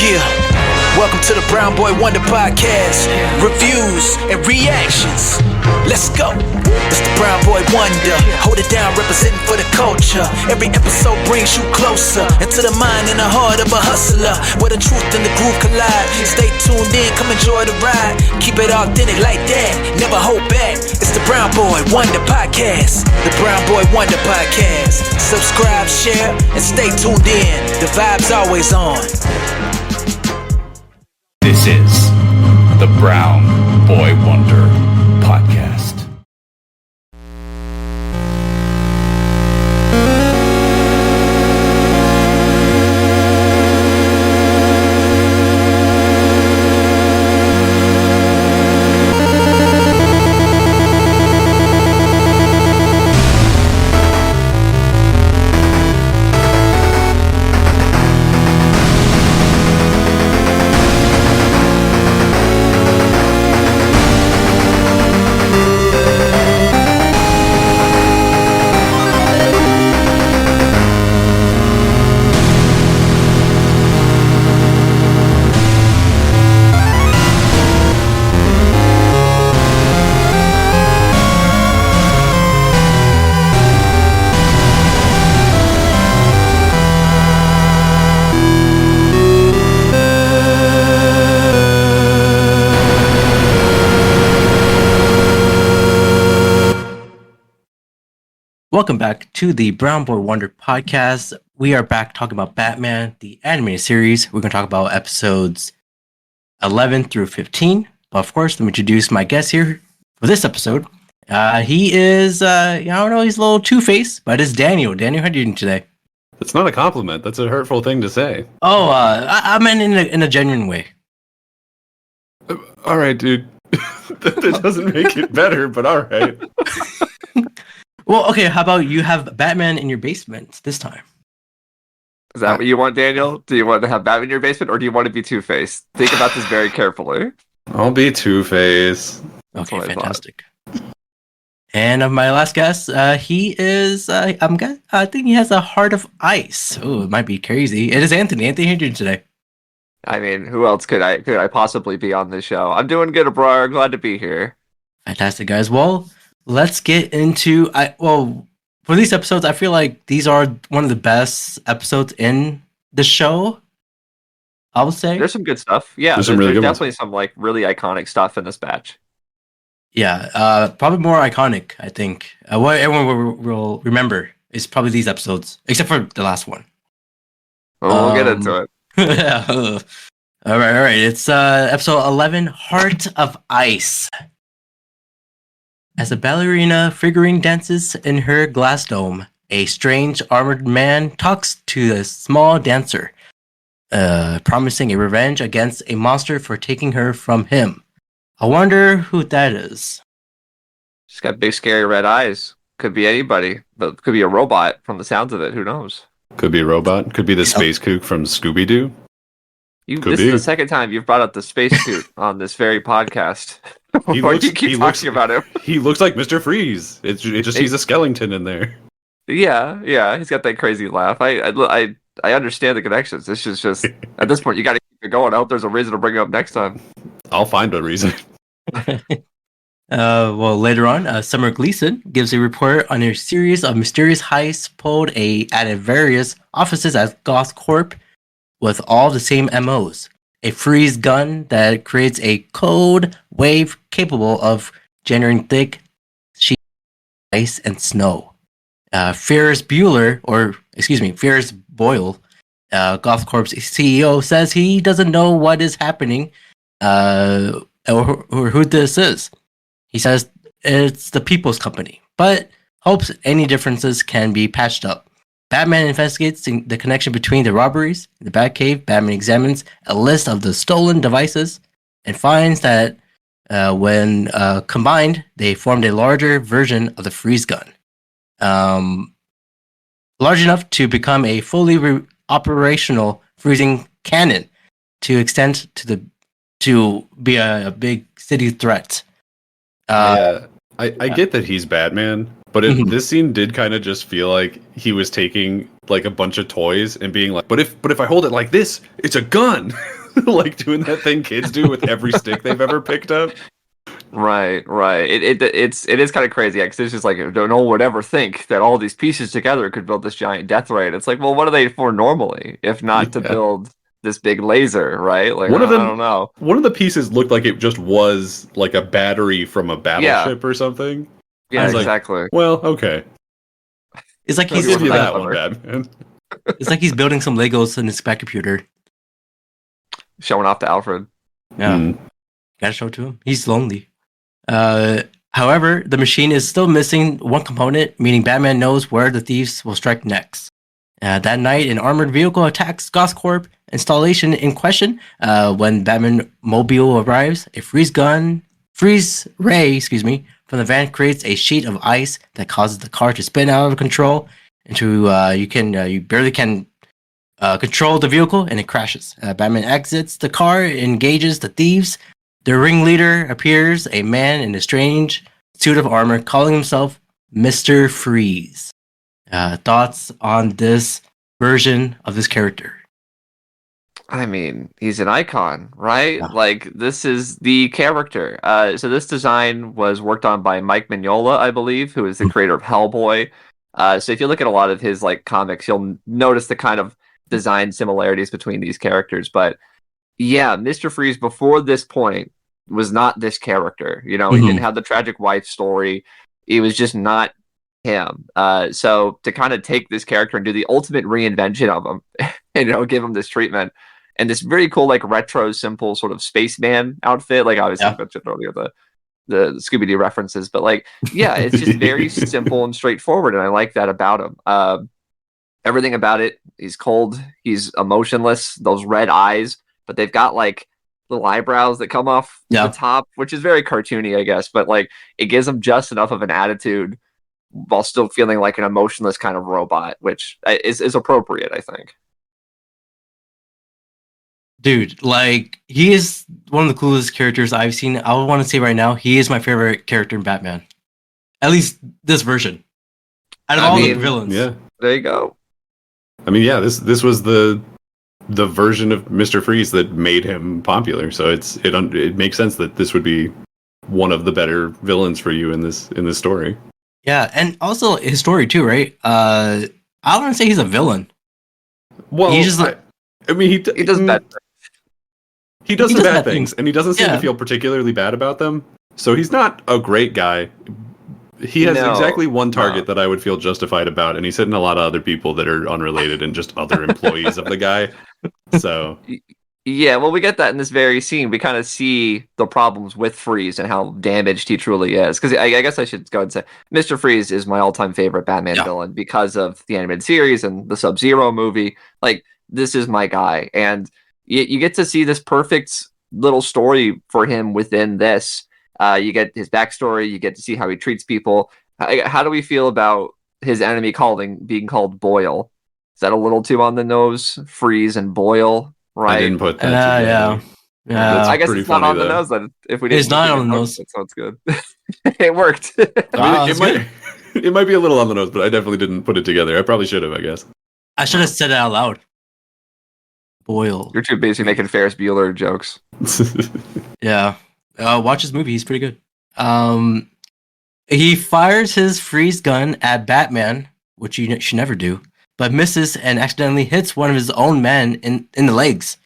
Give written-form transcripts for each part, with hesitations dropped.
Yeah, welcome to the Brown Boy Wonder Podcast. Reviews and reactions. Let's go. It's the Brown Boy Wonder. Hold it down, representing for the culture. Every episode brings you closer into the mind and the heart of a hustler, where the truth and the groove collide. Stay tuned in, come enjoy the ride. Keep it authentic like that, never hold back. It's the Brown Boy Wonder Podcast. The Brown Boy Wonder Podcast. Subscribe, share, and stay tuned in. The vibe's always on. This is the Brown Boy Wonder Podcast. Welcome back to the Brown Boy Wonder Podcast. We are back talking about Batman, the animated series. We're going to talk about episodes 11 through 15. But of course, let me introduce my guest here for this episode. He is, I don't know, he's a little two-faced, but it's Daniel. Daniel, how are you doing today? That's not a compliment. That's a hurtful thing to say. Oh, I meant in a genuine way. All right, dude. That doesn't make it better, but all right. Well, okay, how about you have Batman in your basement this time? Is that what you want, Daniel? Do you want to have Batman in your basement, or do you want to be Two-Face? Think about this very carefully. I'll be Two-Face. Okay, fantastic. And my last guest, he is, I think he has a heart of ice. Oh, it might be crazy. It is Anthony. Anthony, how are you doing today? I mean, who else could I possibly be on this show? I'm doing good, Abrar. Glad to be here. Fantastic, guys. Well, let's get into for these episodes, I feel like these are one of the best episodes in the show. I would say there's some good stuff. Yeah, there's definitely some like really iconic stuff in this batch. Yeah, probably more iconic. I think what everyone will remember is probably these episodes, except for the last one. Well, we'll get into it. Yeah. All right. It's episode 11, Heart of Ice. As a ballerina figurine dances in her glass dome, a strange armored man talks to a small dancer, promising a revenge against a monster for taking her from him. I wonder who that is. She's got big, scary red eyes. Could be anybody, but could be a robot from the sounds of it. Who knows? Could be a robot. Could be the space kook from Scooby-Doo. This is the second time you've brought up the space suit on this very podcast. He looks like Mr. Freeze. He's a skeleton in there. Yeah. He's got that crazy laugh. I understand the connections. It's just at this point you got to keep it going. I hope there's a reason to bring it up next time. I'll find a reason. Well, later on, Summer Gleason gives a report on a series of mysterious heists pulled at various offices at Goth Corp with all the same MOs. A freeze gun that creates a cold wave capable of generating thick sheets of ice and snow. Ferris Boyle, Goth Corp's CEO, says he doesn't know what is happening or who this is. He says it's the People's Company, but hopes any differences can be patched up. Batman investigates the connection between the robberies in the Batcave. Batman examines a list of the stolen devices and finds that when combined, they formed a larger version of the freeze gun. Large enough to become a fully operational freezing cannon to extend to be a big city threat. I get that he's Batman, But Mhm. this scene did kind of just feel like he was taking like a bunch of toys and being like, but if I hold it like this, it's a gun. Like doing that thing kids do with every stick they've ever picked up. Right. It is kind of crazy because it's just like no one would ever think that all these pieces together could build this giant death ray. It's like, well, what are they for normally, if not to Yeah. build this big laser, right? Like, One of I them- don't know. One of the pieces looked like it just was like a battery from a battleship or something. Yeah, I was like, exactly. well, okay. It's like I'll he's give you like- that one, Batman. it's like he's building some Legos in his back computer. Showing off to Alfred. Yeah, Mm. gotta show it to him. He's lonely. However, the machine is still missing one component, meaning Batman knows where the thieves will strike next. That night, an armored vehicle attacks Gothcorp installation in question. When Batman Mobile arrives, a freeze ray, from the van creates a sheet of ice that causes the car to spin out of control into you barely can control the vehicle, and it crashes. Batman exits the car, engages the thieves. The ringleader appears, a man in a strange suit of armor, calling himself Mr. Freeze. Thoughts on this version of this character? I mean, he's an icon, right? Yeah. Like, this is the character. So this design was worked on by Mike Mignola, I believe, who is the creator of Hellboy. So if you look at a lot of his like comics, you'll notice the kind of design similarities between these characters. But yeah, Mr. Freeze before this point was not this character. You know, he Mhm. didn't have the tragic wife story. It was just not him. So to kind of take this character and do the ultimate reinvention of him, and, you know, give him this treatment and this very cool, like retro, simple sort of spaceman outfit. Like obviously, Yeah. I mentioned earlier the Scooby Doo references, but like, yeah, it's just very simple and straightforward, and I like that about him. Everything about it, he's cold, he's emotionless, those red eyes, but they've got like little eyebrows that come off Yeah. the top, which is very cartoony, I guess, but like it gives him just enough of an attitude while still feeling like an emotionless kind of robot, which is appropriate, I think. Dude, like, he is one of the coolest characters I've seen. I would want to say right now, he is my favorite character in Batman. At least this version. Out of I all the mean, villains. Yeah. There you go. I mean, yeah, this was the version of Mr. Freeze that made him popular. So it makes sense that this would be one of the better villains for you in this story. Yeah, and also his story too, right? I don't want to say he's a villain. Well, He just, I mean, He does bad things. He does He some does bad bad things, things. and he doesn't seem Yeah. to feel particularly bad about them. So he's not a great guy. He has No, exactly one target no. that I would feel justified about, and he's hitting a lot of other people that are unrelated and just other employees of the guy. So Yeah, well, we get that in this very scene. We kind of see the problems with Freeze and how damaged he truly is. Because I guess I should go ahead and say Mr. Freeze is my all-time favorite Batman Yeah. villain because of the animated series and the Sub-Zero movie. Like, this is my guy. And you get to see this perfect little story for him within this. You get his backstory. You get to see how he treats people. How do we feel about his enemy being called Boyle? Is that a little too on the nose? Freeze and Boyle, right? I didn't put that yeah. together. Yeah. I guess pretty it's not funny, on the though. nose then. If we It's didn't, not if we on the didn't nose. That sounds good. It worked. I mean, Wow, it that's might it might be a little on the nose, but I definitely didn't put it together. I probably should have, I guess. I should have said it out loud. Boyle. You're too busy making Ferris Bueller jokes. Yeah. Watch his movie. He's pretty good. He fires his freeze gun at Batman, which you should never do, but misses and accidentally hits one of his own men in the legs.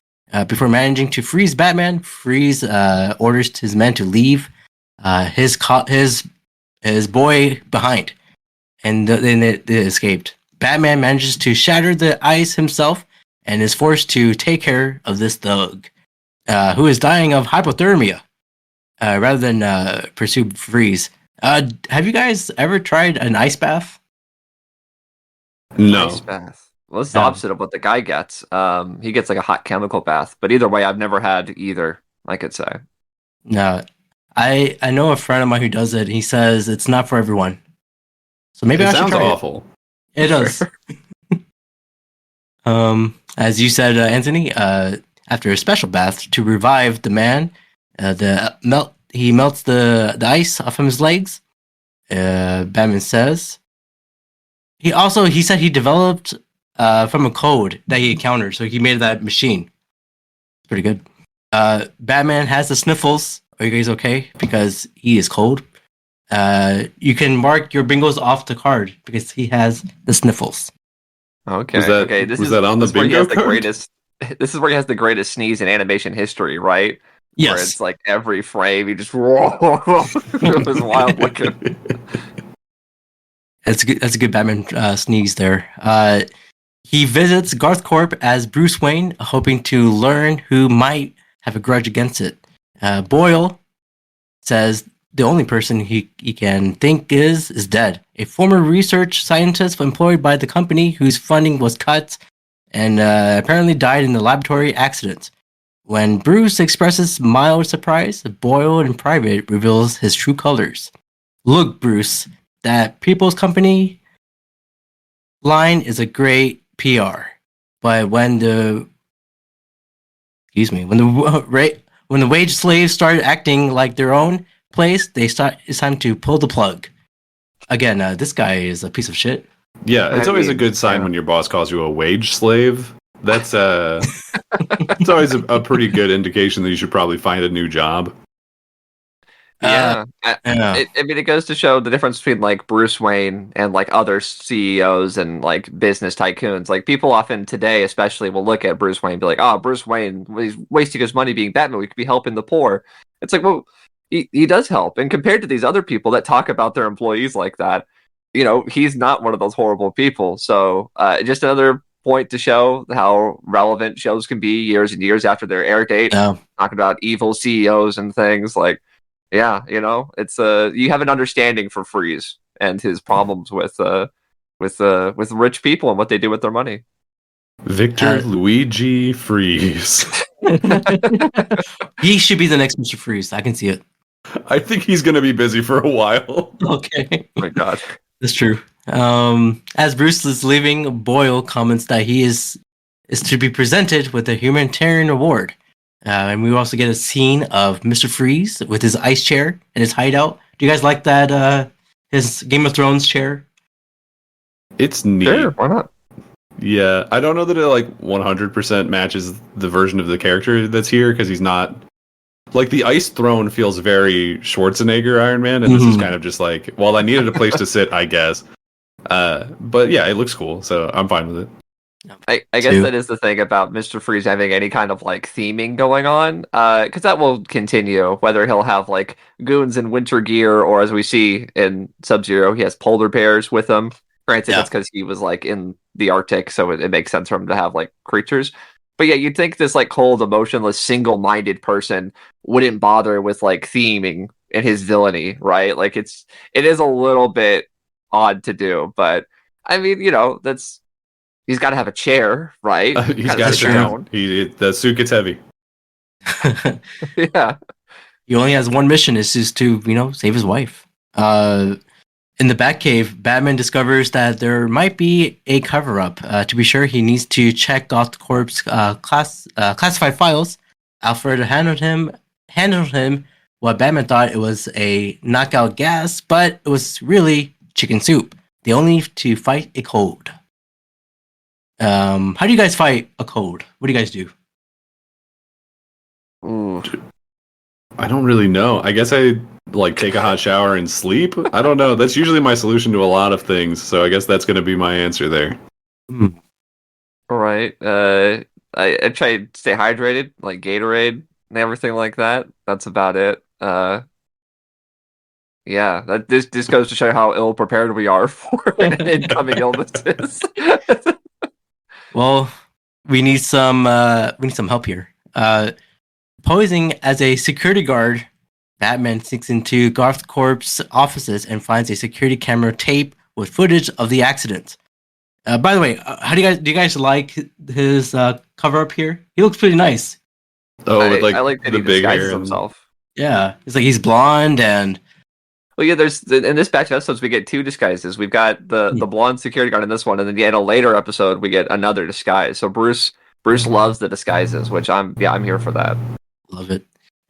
Before managing to freeze Batman, Freeze orders his men to leave his boy behind, and then they escaped. Batman manages to shatter the ice himself and is forced to take care of this thug, who is dying of hypothermia, rather than pursue Freeze. Have you guys ever tried an ice bath? No. Ice bath. Well, it's the Yeah. opposite of what the guy gets. He gets like a hot chemical bath. But either way, I've never had either, I could say. No. I know a friend of mine who does it. He says it's not for everyone. So maybe It I should sounds try awful. it. It does. As you said, Anthony, after a special bath to revive the man, he melts the ice off of his legs, Batman says. He said he developed from a code that he encountered, so he made that machine. Pretty good. Batman has the sniffles. Are you guys okay? Because he is cold. You can mark your bingos off the card because he has the sniffles. Okay. Okay. This was is that on the this is where he bingo has the card? greatest. This is where he has the greatest sneeze in animation history, right? Where Yes. it's like every frame, he just it was wild looking. That's a good Batman sneeze there. He visits Garthcorp as Bruce Wayne, hoping to learn who might have a grudge against it. Boyle says the only person he can think is dead. A former research scientist employed by the company whose funding was cut and apparently died in a laboratory accident. When Bruce expresses mild surprise, Boyle in private reveals his true colors. Look, Bruce, that People's Company line is a great PR, but when the wage slaves started acting like their own place, it's time to pull the plug. Again, this guy is a piece of shit. Yeah, it's always a good sign when your boss calls you a wage slave. That's it's always a pretty good indication that you should probably find a new job. Yeah. I mean, it goes to show the difference between like Bruce Wayne and like other CEOs and like business tycoons. Like people often today, especially, will look at Bruce Wayne and be like, "Oh, Bruce Wayne, he's wasting his money being Batman. We could be helping the poor." It's like, well, he does help, and compared to these other people that talk about their employees like that, he's not one of those horrible people. So, just another point to show how relevant shows can be years and years after their air date. Yeah. Talking about evil CEOs and things like. Yeah, it's you have an understanding for Freeze and his problems with rich people and what they do with their money. Victor Luigi Freeze. He should be the next Mr. Freeze. I can see it. I think he's going to be busy for a while. Okay. Oh my God. That's true. As Bruce is leaving, Boyle comments that he is to be presented with a humanitarian award. And we also get a scene of Mr. Freeze with his ice chair and his hideout. Do you guys like that? His Game of Thrones chair? It's neat. Sure, why not? Yeah, I don't know that it like 100% matches the version of the character that's here because he's not like the ice throne feels very Schwarzenegger Iron Man, and this is kind of just like, well, I needed a place to sit, I guess. But yeah, it looks cool, so I'm fine with it. I guess that is the thing about Mr. Freeze having any kind of like theming going on, because that will continue. Whether he'll have like goons in winter gear, or as we see in Sub-Zero, he has polar bears with him. Granted, that's because he was like in the Arctic, so it makes sense for him to have like creatures. But yeah, you'd think this like cold, emotionless, single-minded person wouldn't bother with like theming in his villainy, right? Like it is a little bit odd to do, but I mean, that's. He's got to have a chair, right? He's got to sit down. The suit gets heavy. Yeah. He only has one mission, is just to, save his wife. In the Batcave, Batman discovers that there might be a cover-up. To be sure, he needs to check Gothcorp's classified files. Alfred handled him what Batman thought it was a knockout gas, but it was really chicken soup. They only need to fight a cold. How do you guys fight a cold? What do you guys do? Ooh. I don't really know. I guess I take a hot shower and sleep. I don't know. That's usually my solution to a lot of things. So I guess that's going to be my answer there. All right. I try to stay hydrated, like Gatorade and everything like that. That's about it. Yeah, this goes to show how ill prepared we are for incoming illnesses. Well, we need some help here. Posing as a security guard, Batman sneaks into Gothcorp's offices and finds a security camera tape with footage of the accident. By the way, how do you guys like his cover up here? He looks pretty nice. Oh, I with like that the he big disguises hair himself. Yeah, it's like he's blonde and. Well, yeah. There's in this batch of episodes we get two disguises. We've got the blonde security guard in this one, and then in a later episode we get another disguise. So Bruce loves the disguises, which I'm here for that. Love it.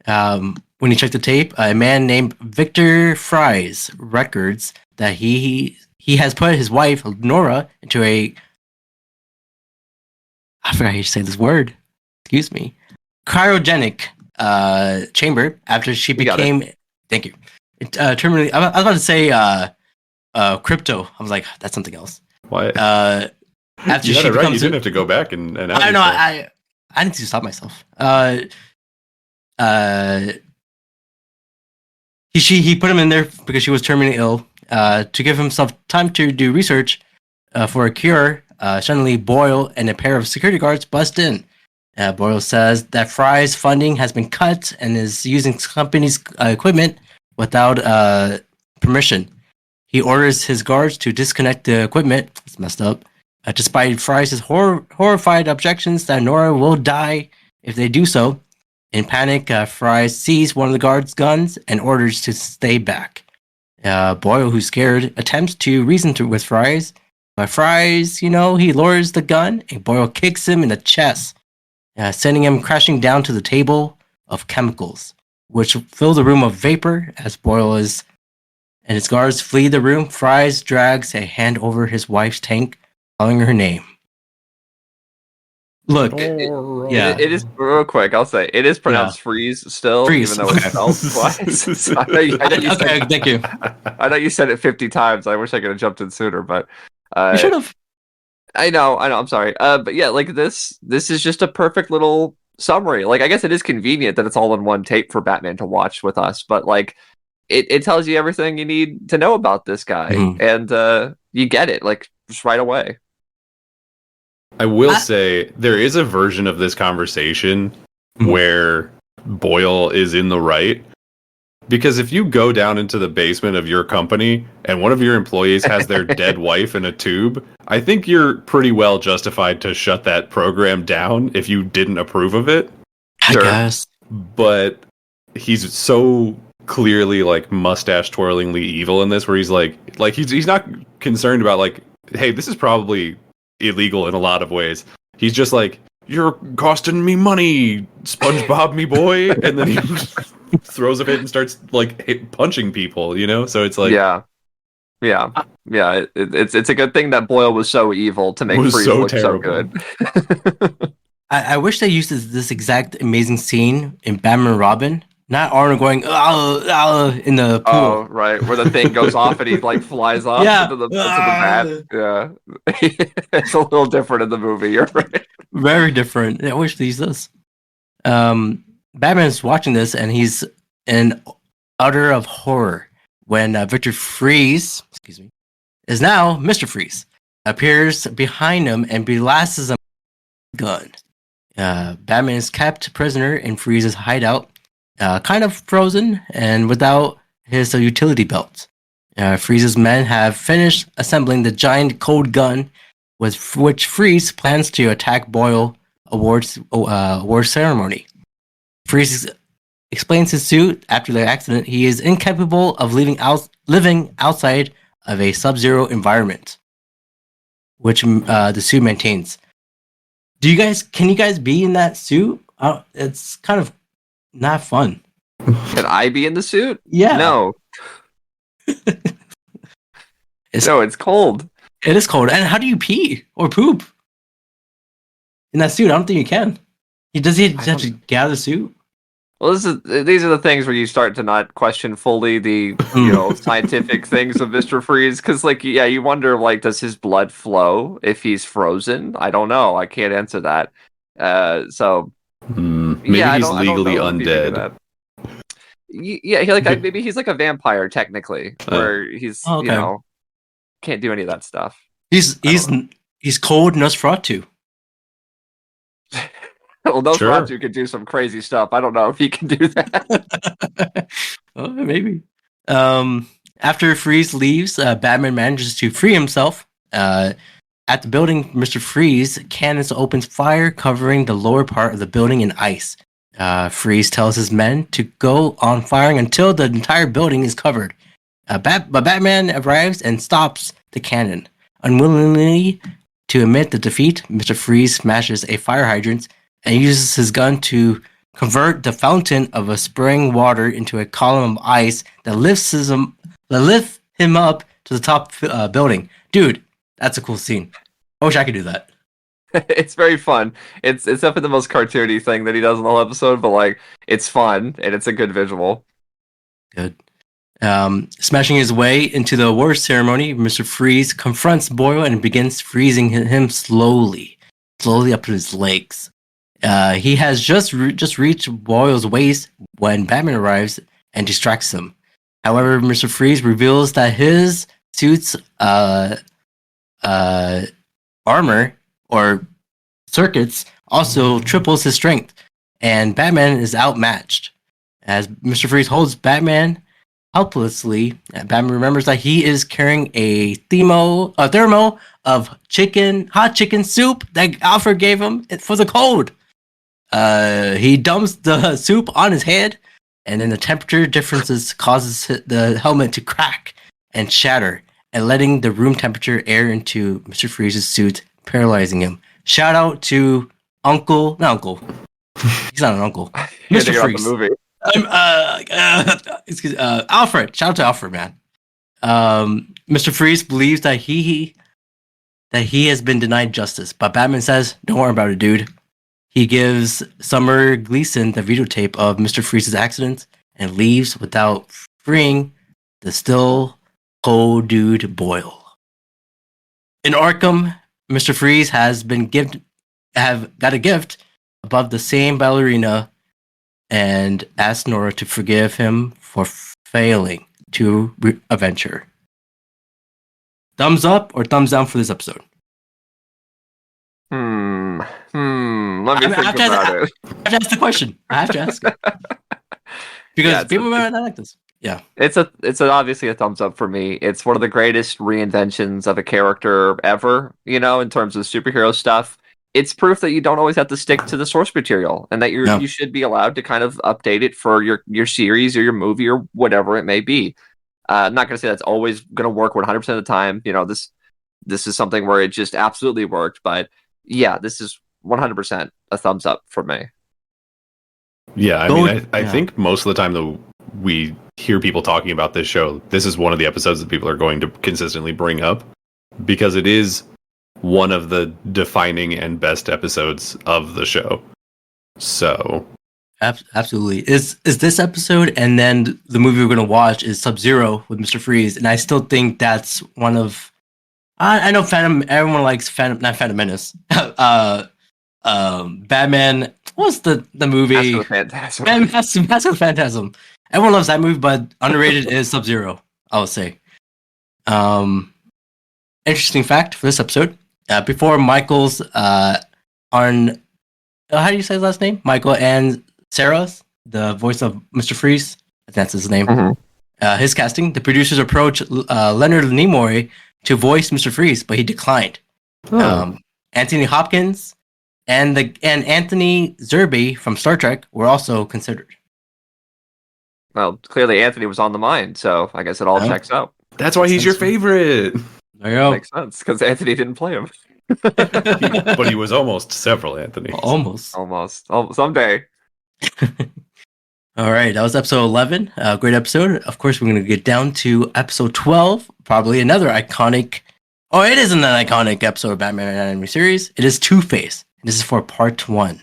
When he checked the tape, a man named Victor Fries records that he has put his wife Nora into I forgot how to say this word. Excuse me. Cryogenic chamber after she became. Thank you. Terminally, I was about to say crypto. I was like, that's something else. Why? After you she had it right. You becomes, didn't have to go back and I don't know. I need to stop myself. He put him in there because she was terminally ill. To give himself time to do research for a cure, suddenly Boyle and a pair of security guards bust in. Boyle says that Fry's funding has been cut and is using company's equipment without permission. He orders his guards to disconnect the equipment. It's messed up. Despite Fry's horrified objections that Nora will die if they do so. In panic, Fry sees one of the guards' guns and orders to stay back. Boyle, who's scared, attempts to reason with Fry's, but Fry's, he lowers the gun and Boyle kicks him in the chest, sending him crashing down to the table of chemicals, which fill the room of vapor as Boyle and his guards flee the room. Fry's drags a hand over his wife's tank, calling her name. Look, it is real quick. I'll say it is pronounced freeze still, Freeze. even though it's spelled twice. So I know you okay, thank you. I know you said it 50 times. I wish I could have jumped in sooner, but You should have. I know. I'm sorry. But yeah, like this is just a perfect little summary. Like, I guess it is convenient that it's all in one tape for Batman to watch with us, but like, it tells you everything you need to know about this guy, and you get it like just right away. I will say there is a version of this conversation where Boyle is in the right. Because if you go down into the basement of your company and one of your employees has their dead wife in a tube, I think you're pretty well justified to shut that program down if you didn't approve of it. I guess. But he's so clearly like mustache twirlingly evil in this, where he's like he's not concerned about like, hey, this is probably illegal in a lot of ways. He's just like, you're costing me money, SpongeBob me boy, and then he throws a fit and starts like punching people, So it's like, yeah. It's a good thing that Boyle was so evil to make Freeze look terrible. So good. I wish they used this exact amazing scene in Batman and Robin. Not Arnold going in the pool. Oh, right, where the thing goes off and he like flies off into the bat. Yeah, it's a little different in the movie. You're right. Very different. I wish they used this. Batman's watching this and he's in utter of horror when Victor Freeze, is now Mr. Freeze, appears behind him and blasts him with a gun. Batman is kept prisoner in Freeze's hideout. Kind of frozen and without his utility belt. Freeze's men have finished assembling the giant cold gun with which Freeze plans to attack Boyle award ceremony. Freeze explains his suit after the accident. He is incapable of living outside of a sub-zero environment, which the suit maintains. Can you guys be in that suit? It's kind of not fun. Can I be in the suit? Yeah. No. It's cold. It is cold. And how do you pee or poop in that suit? I don't think you can. Does he have to get out of the suit? Well, these are the things where you start to not question fully the scientific things of Mr. Freeze, because you wonder does his blood flow if he's frozen? I don't know. I can't answer that. Maybe he's legally undead. Maybe he's like a vampire technically, where he's can't do any of that stuff. He's cold Nosferatu. Well, Nosferatu could do some crazy stuff. I don't know if he can do that. Oh, maybe. After Freeze leaves, Batman manages to free himself. At the building, Mr. Freeze cannons opens fire, covering the lower part of the building in ice. Freeze tells his men to go on firing until the entire building is covered. But Batman arrives and stops the cannon. Unwillingly to admit the defeat, Mr. Freeze smashes a fire hydrant and uses his gun to convert the fountain of a spring water into a column of ice that lifts him up to the top building. Dude, that's a cool scene. I wish I could do that. It's very fun. It's definitely the most cartoony thing that he does in the whole episode, but like it's fun and it's a good visual. Good. Smashing his way into the award ceremony, Mr. Freeze confronts Boyle and begins freezing him slowly up to his legs. He has just reached Boyle's waist when Batman arrives and distracts him. However, Mr. Freeze reveals that his suit's armor or circuits also triples his strength, and Batman is outmatched. As Mr. Freeze holds Batman helplessly, Batman remembers that he is carrying a thermo of hot chicken soup that Alfred gave him for the cold. He dumps the soup on his head, and then the temperature differences causes the helmet to crack and shatter, and letting the room temperature air into Mr. Freeze's suit, paralyzing him. Shout out to not Uncle. He's not an uncle. Mr. Freeze. The movie. Alfred. Shout out to Alfred, man. Mr. Freeze believes that he has been denied justice, but Batman says, "Don't worry about it, dude." He gives Summer Gleason the videotape of Mr. Freeze's accident and leaves without freeing the still cold dude Boyle. In Arkham, Mr. Freeze has got a gift above the same ballerina and asks Nora to forgive him for failing to avenge her. Thumbs up or thumbs down for this episode? Let me think about it. I have to ask the question. I have to ask it. Because people might not like this. Yeah. It's obviously a thumbs up for me. It's one of the greatest reinventions of a character ever, in terms of superhero stuff. It's proof that you don't always have to stick to the source material, and that you should be allowed to kind of update it for your series or your movie or whatever it may be. I'm not going to say that's always going to work 100% of the time. This is something where it just absolutely worked, but yeah, this is 100% a thumbs up for me. Yeah, I think most of the time that we hear people talking about this show, this is one of the episodes that people are going to consistently bring up because it is one of the defining and best episodes of the show. So absolutely. Is this episode and then the movie we're going to watch is Sub-Zero with Mr. Freeze, and I still think that's one of I know everyone likes not Phantom Menace. Batman, what's the movie? Mask of the Phantasm. Everyone loves that movie, but underrated is Sub-Zero, I would say. Interesting fact for this episode. Before Michael's how do you say his last name? Michael and Sarah's, the voice of Mr. Freeze, that's his name. Mm-hmm. His casting, the producers approached Leonard Nimoy to voice Mr. Freeze, but he declined. Anthony Hopkins and Anthony Zerbe from Star Trek were also considered. Well, clearly Anthony was on the mind, so I guess it all checks out. That's why he's your favorite. There you go. Makes sense, because Anthony didn't play him. But he was almost several Anthonys. Almost. Oh, someday. All right, that was episode 11. Great episode. Of course, we're going to get down to episode 12. Probably another iconic... Oh, it isn't an iconic episode of Batman Anime Series. It is Two-Face. This is for part 1.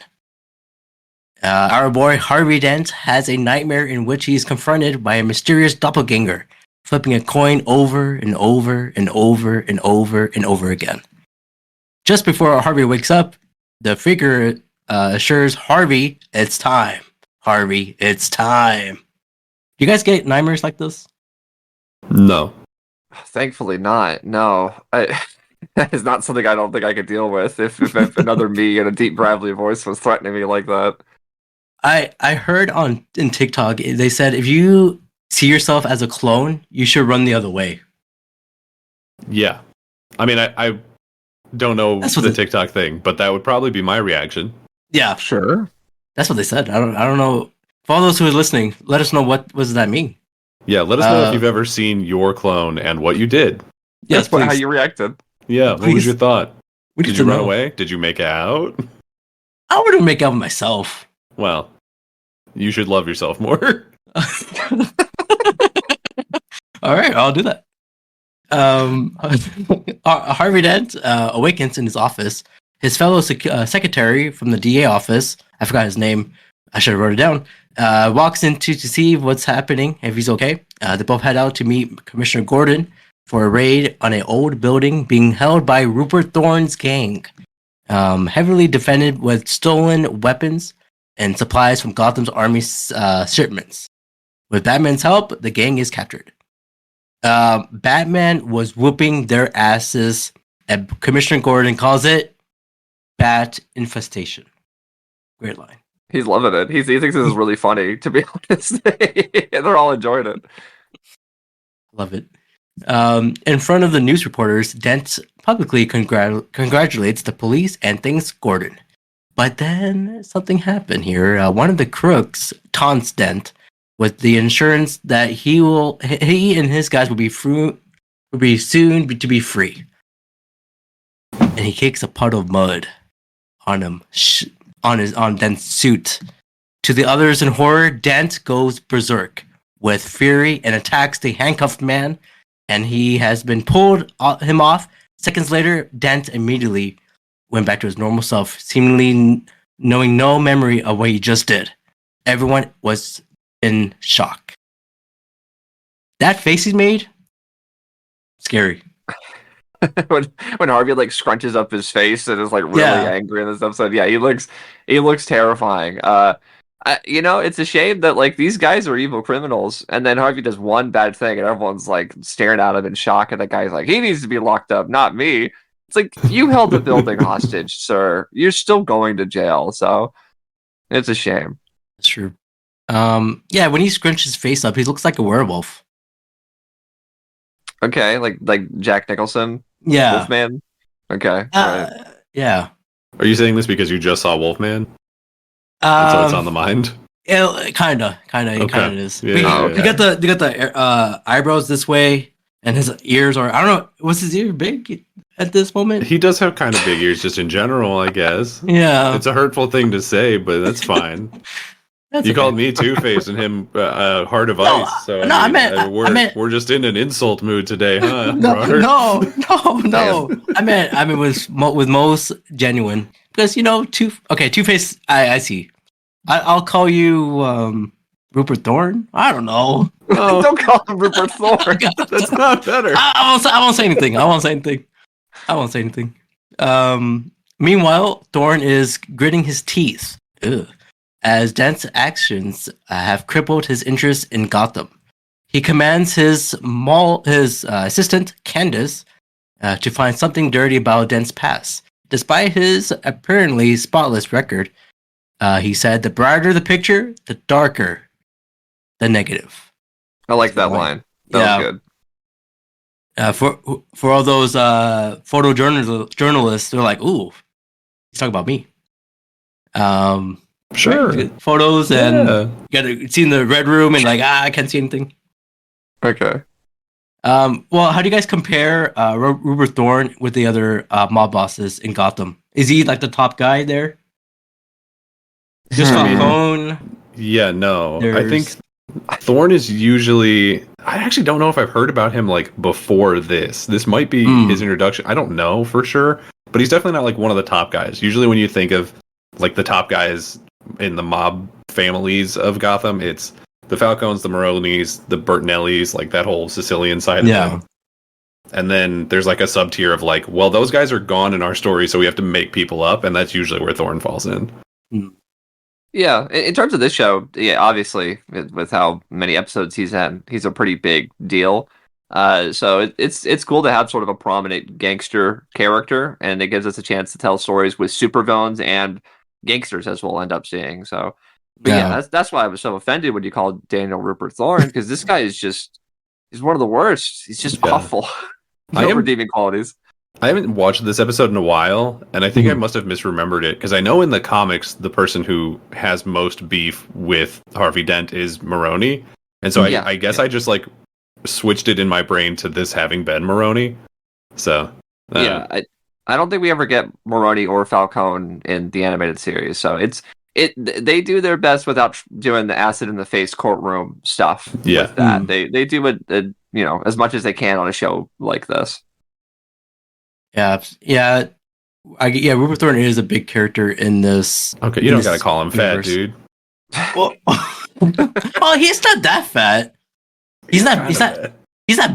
Our boy Harvey Dent has a nightmare in which he is confronted by a mysterious doppelganger, flipping a coin over and over and over and over and over again. Just before Harvey wakes up, the figure assures Harvey, "It's time. Harvey, it's time." You guys get nightmares like this? No. Thankfully not. No. That is not something I don't think I could deal with if another me in a deep gravelly voice was threatening me like that. I heard in TikTok, they said if you see yourself as a clone, you should run the other way. Yeah. I mean, I don't know the TikTok thing, but that would probably be my reaction. Yeah. Sure. That's what they said. I don't know. For all those who are listening, let us know what does that mean. Yeah, let us know if you've ever seen your clone and what you did. Yes, how you reacted. Yeah, what was your thought? Did you run know. away? Did you make out? I wouldn't make out with myself. Well, You should love yourself more. All right, I'll do that. Harvey Dent awakens in his office. His fellow secretary from the DA office, I forgot his name, I should have wrote it down, walks in to see what's happening, if he's okay. They both head out to meet Commissioner Gordon for a raid on an old building being held by Rupert Thorne's gang, heavily defended with stolen weapons and supplies from Gotham's army shipments. With Batman's help, the gang is captured. Batman was whooping their asses, and Commissioner Gordon calls it bat infestation. Great line. He's loving it. He thinks this is really funny, to be honest. They're all enjoying it. Love it. In front of the news reporters, Dent publicly congratulates the police and thanks Gordon. But then something happened here. One of the crooks taunts Dent with the assurance that he and his guys will be soon to be free. And he kicks a puddle of mud on him, on Dent's suit. To the others in horror, Dent goes berserk with fury and attacks the handcuffed man, and he has been pulled him off. Seconds later, Dent immediately went back to his normal self, seemingly knowing no memory of what he just did. Everyone was in shock. That face he made, scary. when Harvey like scrunches up his face and is like really angry in this episode, he looks terrifying. It's a shame that like these guys are evil criminals, and then Harvey does one bad thing, and everyone's like staring at him in shock, and the guy's like, he needs to be locked up, not me. It's like, you held the building hostage, sir. You're still going to jail, so it's a shame. That's true. When he scrunches his face up, he looks like a werewolf. Okay, like Jack Nicholson? Yeah. Wolfman? Okay. Right. Yeah. Are you saying this because you just saw Wolfman? So it's on the mind? It kinda is. Yeah, You got the eyebrows this way, and his ears are, I don't know, was his ear big at this moment? He does have kind of big ears just in general, I guess. Yeah. It's a hurtful thing to say, but that's fine. Called me Two-Face and him Heart of Ice. So I meant we're just in an insult mood today, huh? No. I mean with most genuine, because Two-Face. I see. I'll call you Rupert Thorne. I don't know. Oh. Don't call him Rupert Thorne. That's not better. I won't say anything. Meanwhile, Thorne is gritting his teeth. Ugh. As Dent's actions have crippled his interest in Gotham. He commands his assistant, Candace, to find something dirty about Dent's past. Despite his apparently spotless record, he said, the brighter the picture, the darker the negative. I like that line. That was good. For all those photojournalists, they're like, ooh, he's talking about me. Sure. Right? Photos and you gotta see in the red room and like, I can't see anything. Okay. Well, how do you guys compare Rupert Thorne with the other mob bosses in Gotham? Is he like the top guy there? Just Falcone? Yeah, no. I think Thorne is usually, I actually don't know if I've heard about him like before this. This might be his introduction. I don't know for sure, but he's definitely not like one of the top guys. Usually when you think of like the top guys in the mob families of Gotham, it's the Falcones, the Maronis, the Bertinellis, like that whole Sicilian side of them. And then there's like a sub tier of like, well, those guys are gone in our story, so we have to make people up, and that's usually where Thorne falls in. Yeah, in terms of this show, obviously with how many episodes he's had, he's a pretty big deal. So it's cool to have sort of a prominent gangster character, and it gives us a chance to tell stories with supervillains and gangsters, as we'll end up seeing. So, that's why I was so offended when you called Daniel Rupert Thorne, because this guy he's one of the worst. He's just awful. No redeeming qualities. I haven't watched this episode in a while, and I think I must have misremembered it, because I know in the comics the person who has most beef with Harvey Dent is Maroni, and so I guess I just like switched it in my brain to this having been Maroni. So I don't think we ever get Maroni or Falcone in the animated series, so it's They do their best without doing the acid in the face courtroom stuff. Yeah. With that they do it, as much as they can on a show like this. Yeah. Rupert Thorne is a big character in this. Okay, you don't gotta call him fat, universe. dude. Well, he's not that fat. He's not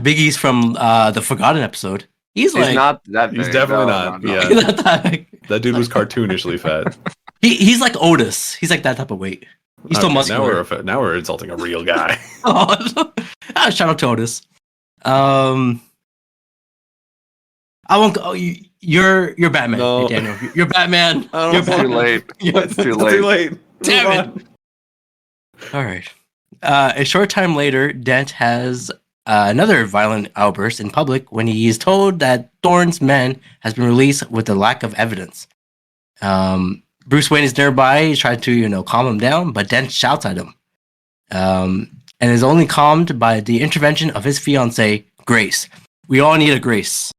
Biggie's from the Forgotten episode. He's not that big. He's definitely not. Yeah, he's not that big. that dude was cartoonishly fat. He's like Otis. He's like that type of weight. He's still muscular. Now we're insulting a real guy. Shout out to Otis. I won't go. You're Batman. No. Hey, Daniel. You're Batman. It's too late. It's too late. Damn it. All right. A short time later, Dent has another violent outburst in public when he is told that Thorne's man has been released with a lack of evidence. Bruce Wayne is nearby. He tries to, calm him down, but Dent shouts at him, and is only calmed by the intervention of his fiancée, Grace. We all need a Grace.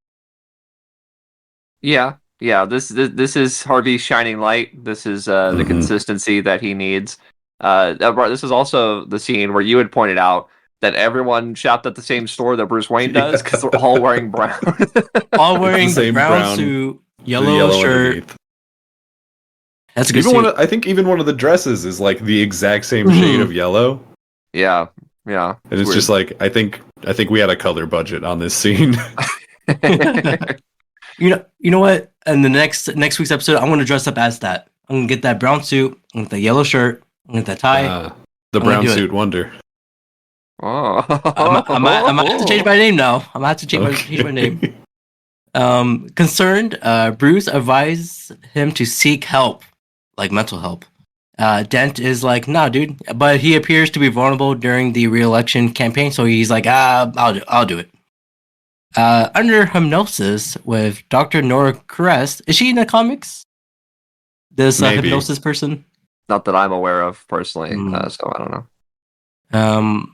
Yeah. This is Harvey's shining light. This is the consistency that he needs. This is also the scene where you had pointed out that everyone shopped at the same store that Bruce Wayne does because they're all wearing brown. All wearing the same brown suit, yellow shirt. Underneath. That's a good Even suit. I think even one of the dresses is like the exact same shade of yellow. Yeah. And it's just like I think we had a color budget on this scene. You know what? In the next week's episode, I'm gonna dress up as that. I'm gonna get that brown suit, I'm gonna get that yellow shirt, I'm gonna get that tie. The I'm brown gonna do suit wonder. Oh. I'm gonna have to change my name now. I'm gonna have to change my name. Concerned, Bruce advised him to seek help, like mental help. Dent is like, dude, but he appears to be vulnerable during the re-election campaign, so he's like, I'll do it. Under hypnosis with Dr. Nora Crest. Is she in the comics? This hypnosis person? Not that I'm aware of personally, so I don't know.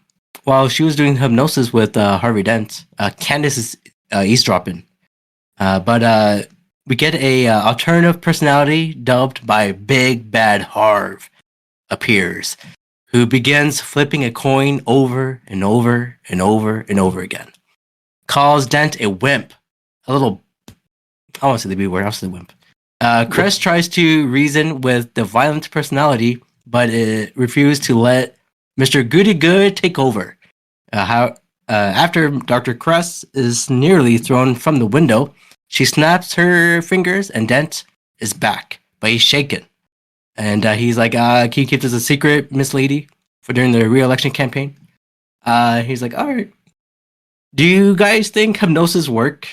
While she was doing hypnosis with Harvey Dent, Candace is eavesdropping. But we get a alternative personality dubbed by Big Bad Harv appears, who begins flipping a coin over and over and over and over again. Calls Dent a wimp. I want to say the B word, I'll say wimp. Crest tries to reason with the violent personality, but it refused to let Mr. Goody Good take over. After Dr. Crest is nearly thrown from the window, she snaps her fingers and Dent is back, but he's shaken. And he's like, can you keep this a secret, Miss Lady, for during the re-election campaign? He's like, all right. Do you guys think hypnosis work?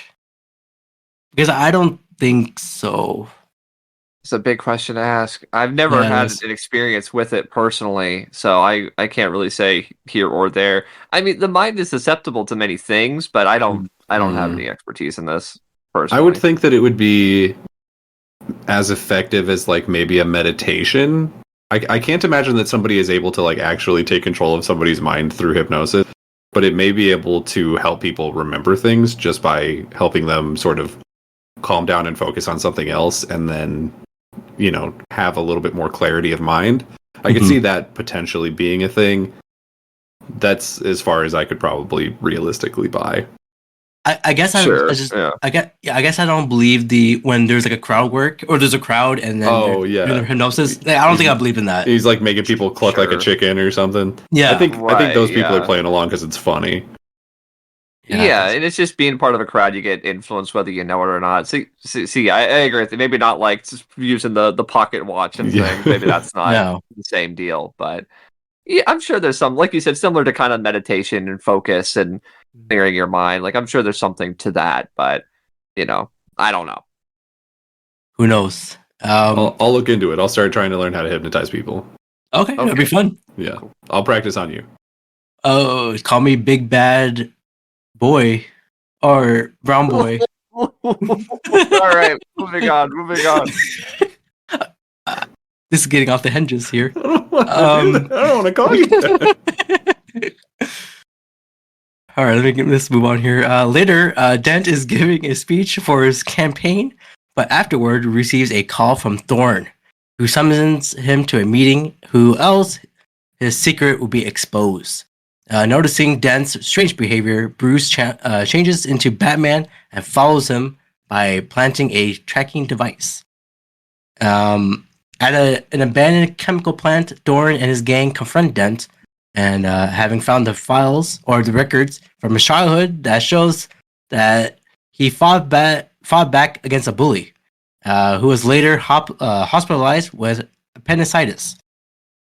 Because I don't think so. It's a big question to ask. I've never had an experience with it personally, so I can't really say here or there. I mean, the mind is susceptible to many things, but I don't have any expertise in this personally. I would think that it would be as effective as like maybe a meditation. I can't imagine that somebody is able to like actually take control of somebody's mind through hypnosis, but it may be able to help people remember things just by helping them sort of calm down and focus on something else, and then have a little bit more clarity of mind. I could see that potentially being a thing. That's as far as I could probably realistically buy. I guess I guess I don't believe when there's like a crowd work or there's a crowd and then doing hypnosis. I don't think I believe in that. He's like making people cluck like a chicken or something. Yeah, I think those people are playing along because it's funny. Yeah, and it's just being part of a crowd. You get influenced whether you know it or not. See, I agree with you. Maybe not like just using the pocket watch and things. Maybe that's not the same deal. But yeah, I'm sure there's some, like you said, similar to kind of meditation and focus and clearing your mind. Like I'm sure there's something to that. But I don't know. Who knows? I'll look into it. I'll start trying to learn how to hypnotize people. Okay. It'll be fun. Yeah, I'll practice on you. Oh, call me Big Bad Boy or Brown Boy. All right, moving on. This is getting off the hinges here. I don't want to call you that. All right, let's move on here. Later, Dent is giving a speech for his campaign, but afterward receives a call from Thorne. who summons him to a meeting, who else his secret will be exposed. Noticing Dent's strange behavior, Bruce changes into Batman and follows him by planting a tracking device. At an abandoned chemical plant, Dorn and his gang confront Dent, and having found the files or the records from his childhood that shows that he fought back against a bully, who was later hospitalized with appendicitis.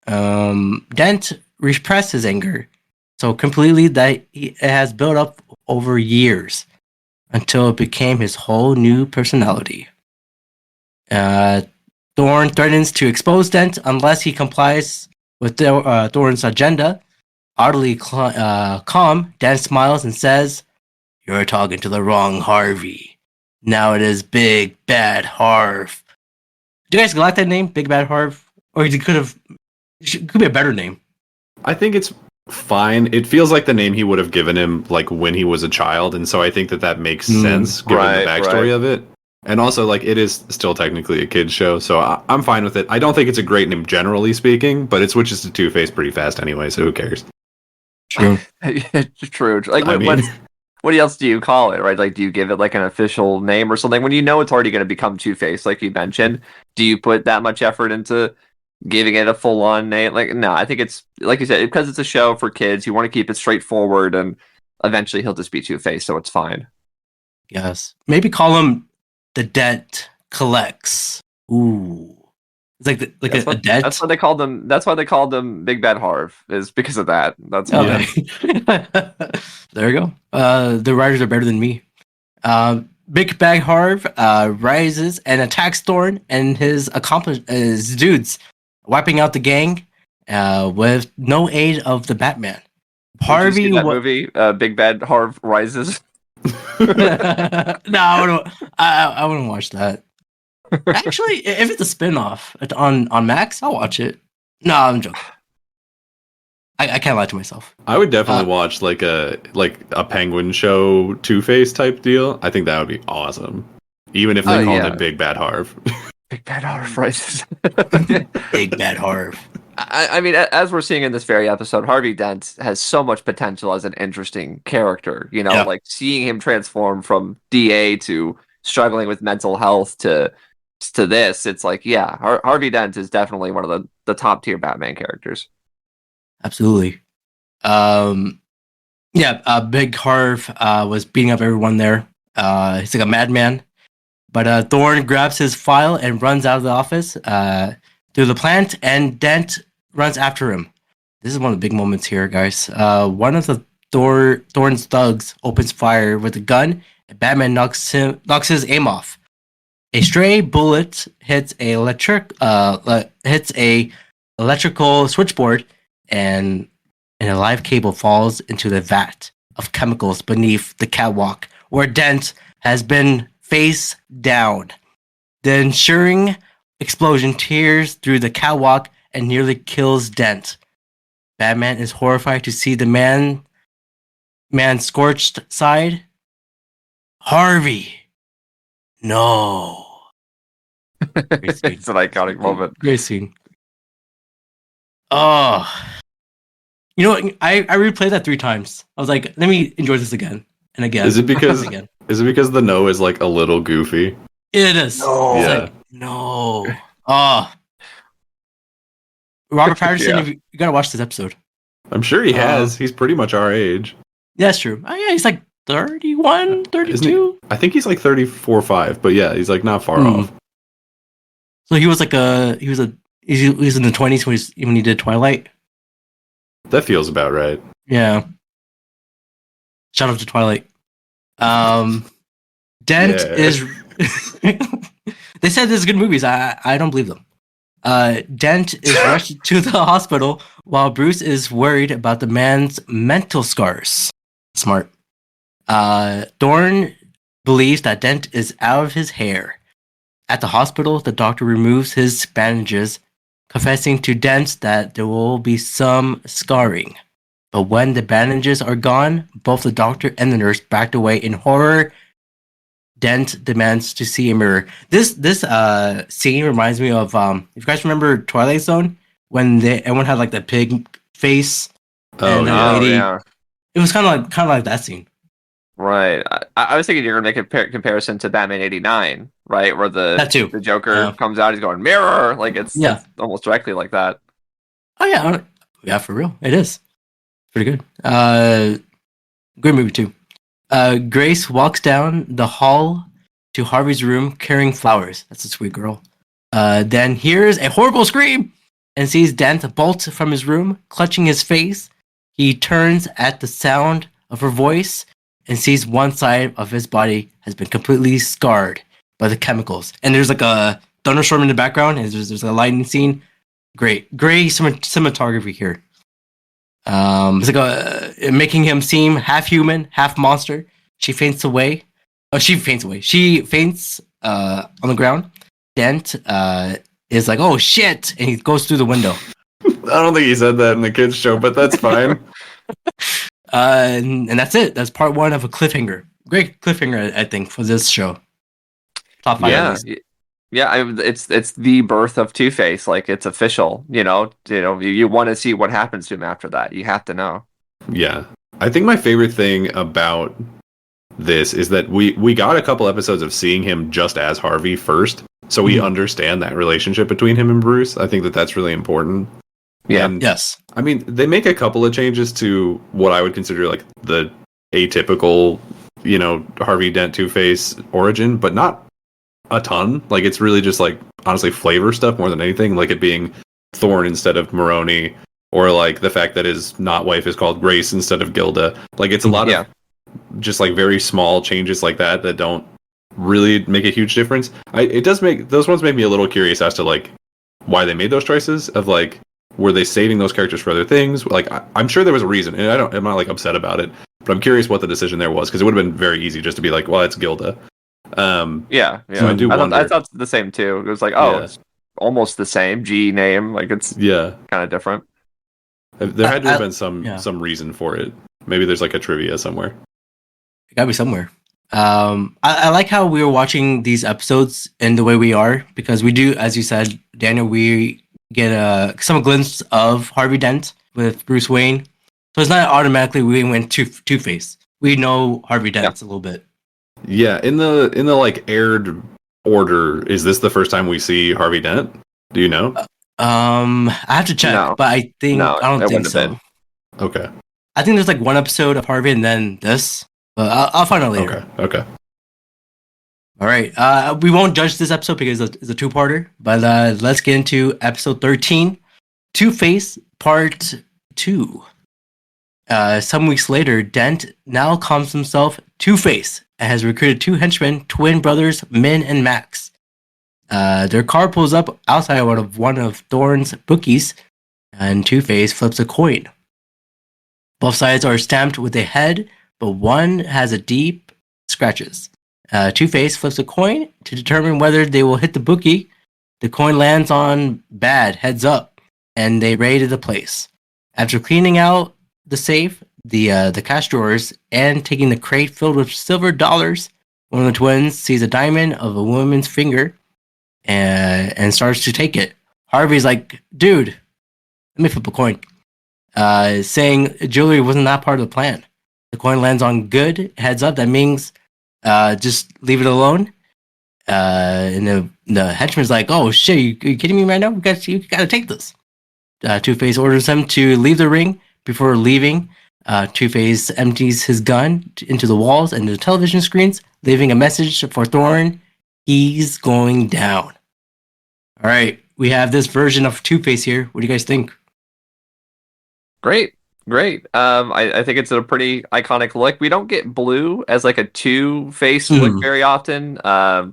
Dent repressed his anger so completely that it has built up over years until it became his whole new personality. Thorn threatens to expose Dent unless he complies with Thorn's agenda. Oddly calm, Dent smiles and says, "You're talking to the wrong Harvey. Now it is Big Bad Harv." Do you guys like that name, Big Bad Harv? Or it could be a better name. I think it's fine. It feels like the name he would have given him like when he was a child, and so I think that makes sense given the backstory of it. And also, like, it is still technically a kid's show, so I'm fine with it. I don't think it's a great name, generally speaking, but it switches to Two-Face pretty fast anyway, so who cares? True. True. Like, what else do you call it, right? Like, do you give it, like, an official name or something? When you know it's already going to become Two-Face, like you mentioned, do you put that much effort into giving it a full-on name? Like, no, I think it's, like you said, because it's a show for kids, you want to keep it straightforward, and eventually he'll just be Two-Face, so it's fine. Yes. Maybe call him The Debt Collects. Ooh, it's like a debt. That's why they called them. That's why they called them Big Bad Harv. Is because of that. That's why. Okay. There you go. The writers are better than me. Big Bad Harv rises and attacks Thorn and his dudes, wiping out the gang with no aid of the Batman. Harvey, that movie, Big Bad Harv Rises. No, I wouldn't watch that. Actually, if it's a spin-off on Max, I'll watch it. No, I'm joking. I can't lie to myself. I would definitely watch like a Penguin show Two-Face type deal. I think that would be awesome. Even if they called it Big Bad Harv. Big Bad Harv Rises. Big Bad Harv. I mean, as we're seeing in this very episode, Harvey Dent has so much potential as an interesting character. You know, like seeing him transform from DA to struggling with mental health to this, it's like, yeah, Harvey Dent is definitely one of the top tier Batman characters. Absolutely. Big Harv was beating up everyone there. He's like a madman. But Thorn grabs his file and runs out of the office through the plant, and Dent runs after him. This is one of the big moments here, guys. One of the Thorn's thugs opens fire with a gun, and Batman knocks his aim off. A stray bullet hits a electrical switchboard, and a live cable falls into the vat of chemicals beneath the catwalk, where Dent has been face down. The ensuing explosion tears through the catwalk and nearly kills Dent. Batman is horrified to see the man's scorched side. Harvey, no. It's an iconic moment. Great scene. Oh, you know what? I replayed that 3 times. I was like, let me enjoy this again and again. Is it because the no is like a little goofy? It is. No. It's like, no. Oh. Robert Pattinson, you gotta watch this episode. I'm sure he has. He's pretty much our age. Yeah, that's true. Oh, yeah, he's like 31, 32. I think he's like 34, 5, but yeah, he's like not far off. So he was like he was in the 20s when he did Twilight. That feels about right. Yeah. Shout out to Twilight. Dent is. They said this is good movies. I don't believe them. Dent is rushed to the hospital while Bruce is worried about the man's mental scars. Smart. Thorn believes that Dent is out of his hair. At the hospital, the doctor removes his bandages, confessing to Dent that there will be some scarring. But when the bandages are gone, both the doctor and the nurse backed away in horror Dent demands to see a mirror. This scene reminds me of if you guys remember Twilight Zone when everyone had like the pig face and the lady. Yeah. It was kind of like that scene. Right. I was thinking you're gonna make a comparison to Batman '89, right? Where That too. the Joker comes out, he's going mirror, like it's almost directly like that. Oh yeah, for real, it is pretty good. Good movie too. Grace walks down the hall to Harvey's room carrying flowers. That's a sweet girl. Then hears a horrible scream and sees Dent bolt from his room, clutching his face. He turns at the sound of her voice and sees one side of his body has been completely scarred by the chemicals. And there's like a thunderstorm in the background, and there's a lightning scene. Great cinematography here. It's like making him seem half human, half monster. She faints away. She faints on the ground. Dent is like, "Oh shit!" and he goes through the window. I don't think he said that in the kids' show, but that's fine. And that's it. That's part one of a cliffhanger. Great cliffhanger, I think, for this show. Top 5. Yeah. It's the birth of Two-Face. Like it's official. You want to see what happens to him after that. You have to know. Yeah, I think my favorite thing about this is that we got a couple episodes of seeing him just as Harvey first, so we understand that relationship between him and Bruce. I think that's really important. Yeah. And, yes. I mean, they make a couple of changes to what I would consider like the atypical, Harvey Dent Two-Face origin, but not a ton. Like it's really just like honestly flavor stuff more than anything. Like it being Thorne instead of Maroni, or like the fact that his not wife is called Grace instead of Gilda. Like it's a lot of just like very small changes like that don't really make a huge difference. Those ones make me a little curious as to like why they made those choices of like, were they saving those characters for other things? Like I'm sure there was a reason, and I'm not like upset about it, but I'm curious what the decision there was, because it would have been very easy just to be like, well, it's Gilda. So I thought the same too. It was like, it's almost the same G name, like it's kind of different. There had to have been some reason for it. Maybe there's like a trivia somewhere. It gotta be somewhere. I like how we were watching these episodes in the way we are, because we do, as you said, Daniel, we get some glimpse of Harvey Dent with Bruce Wayne. So it's not automatically we went Two-Face. We know Harvey Dent a little bit. Yeah, in the like aired order, is this the first time we see Harvey Dent? Do you know? I have to check, but I don't think so. Okay. I think there's like one episode of Harvey and then this. But I'll find out later. Okay. All right. We won't judge this episode because it's a two-parter, but let's get into episode 13, Two-Face Part 2. Some weeks later, Dent now calls himself Two-Face and has recruited 2 henchmen, twin brothers, Min and Max. Their car pulls up outside of one of Thorne's bookies, and Two-Face flips a coin. Both sides are stamped with a head, but one has a deep scratches. Two-Face flips a coin to determine whether they will hit the bookie. The coin lands on bad, heads up, and they raided the place. After cleaning out the safe, the cash drawers, and taking the crate filled with silver dollars, one of the twins sees a diamond of a woman's finger and starts to take it. Harvey's like, dude, let me flip a coin. Saying jewelry wasn't that part of the plan. The coin lands on good, heads up, that means just leave it alone. And the henchman's like, oh shit, you kidding me right now? You gotta take this. Two-Face orders him to leave the ring. Before leaving, Two-Face empties his gun into the walls and the television screens, leaving a message for Thorne. He's going down. All right, we have this version of Two-Face here. What do you guys think? Great. I think it's a pretty iconic look. We don't get blue as like a Two-Face look very often.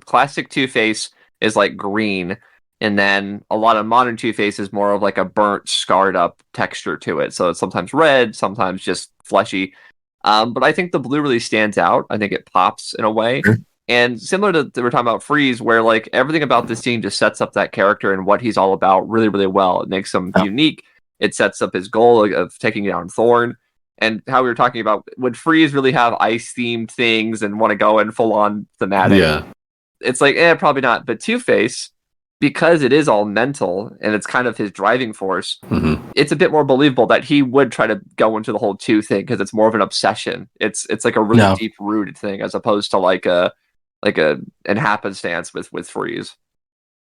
Classic Two-Face is like green, and then a lot of modern Two-Face is more of like a burnt, scarred up texture to it. So it's sometimes red, sometimes just fleshy. But I think the blue really stands out. I think it pops in a way. Sure. And similar to we were talking about Freeze, where like everything about this scene just sets up that character and what he's all about really, really well. It makes him unique. It sets up his goal of taking down Thorne. and how we were talking about, would Freeze really have ice themed things and want to go in full on thematic? Yeah. It's like, probably not. But Two-Face, because it is all mental and it's kind of his driving force, it's a bit more believable that he would try to go into the whole two thing because it's more of an obsession. It's like a really deep rooted thing as opposed to like an happenstance with Freeze.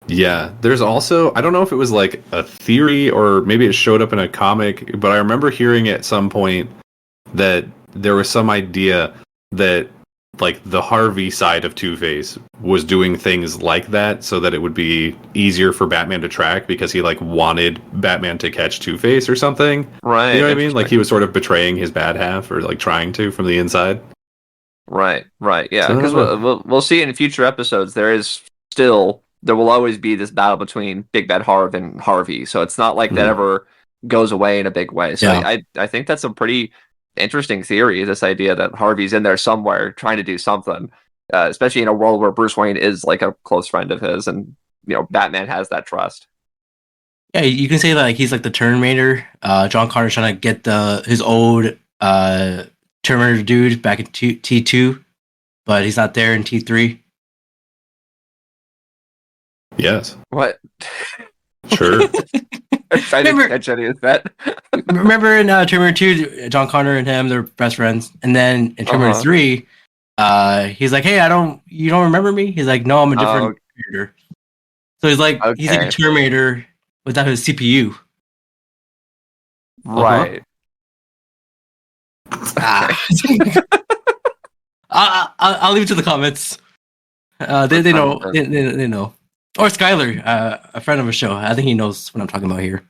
Yeah, there's also, I don't know if it was like a theory or maybe it showed up in a comic, but I remember hearing at some point that there was some idea that like the Harvey side of Two-Face was doing things like that so that it would be easier for Batman to track because he like wanted Batman to catch Two-Face or something. Right. You know what I mean? Like he was sort of betraying his bad half or like trying to from the inside. Right. Yeah, because we'll see in future episodes there will always be this battle between Big Bad Harv and Harvey. So it's not like that ever goes away in a big way. So I think that's a pretty interesting theory, this idea that Harvey's in there somewhere trying to do something, especially in a world where Bruce Wayne is like a close friend of his and, Batman has that trust. Yeah, you can say that like he's like the Terminator. John Connor's trying to get his old Terminator dude back in T2, but he's not there in T3. Yes. What? Sure. I didn't catch any of that. Remember in Terminator 2, John Connor and him, they're best friends. And then in Terminator 3, he's like, hey, you don't remember me? He's like, no, I'm a different Terminator. So he's like a Terminator without his CPU. Right. I'll leave it to the comments. They know. They know. Or Skylar, a friend of a show. I think he knows what I'm talking about here.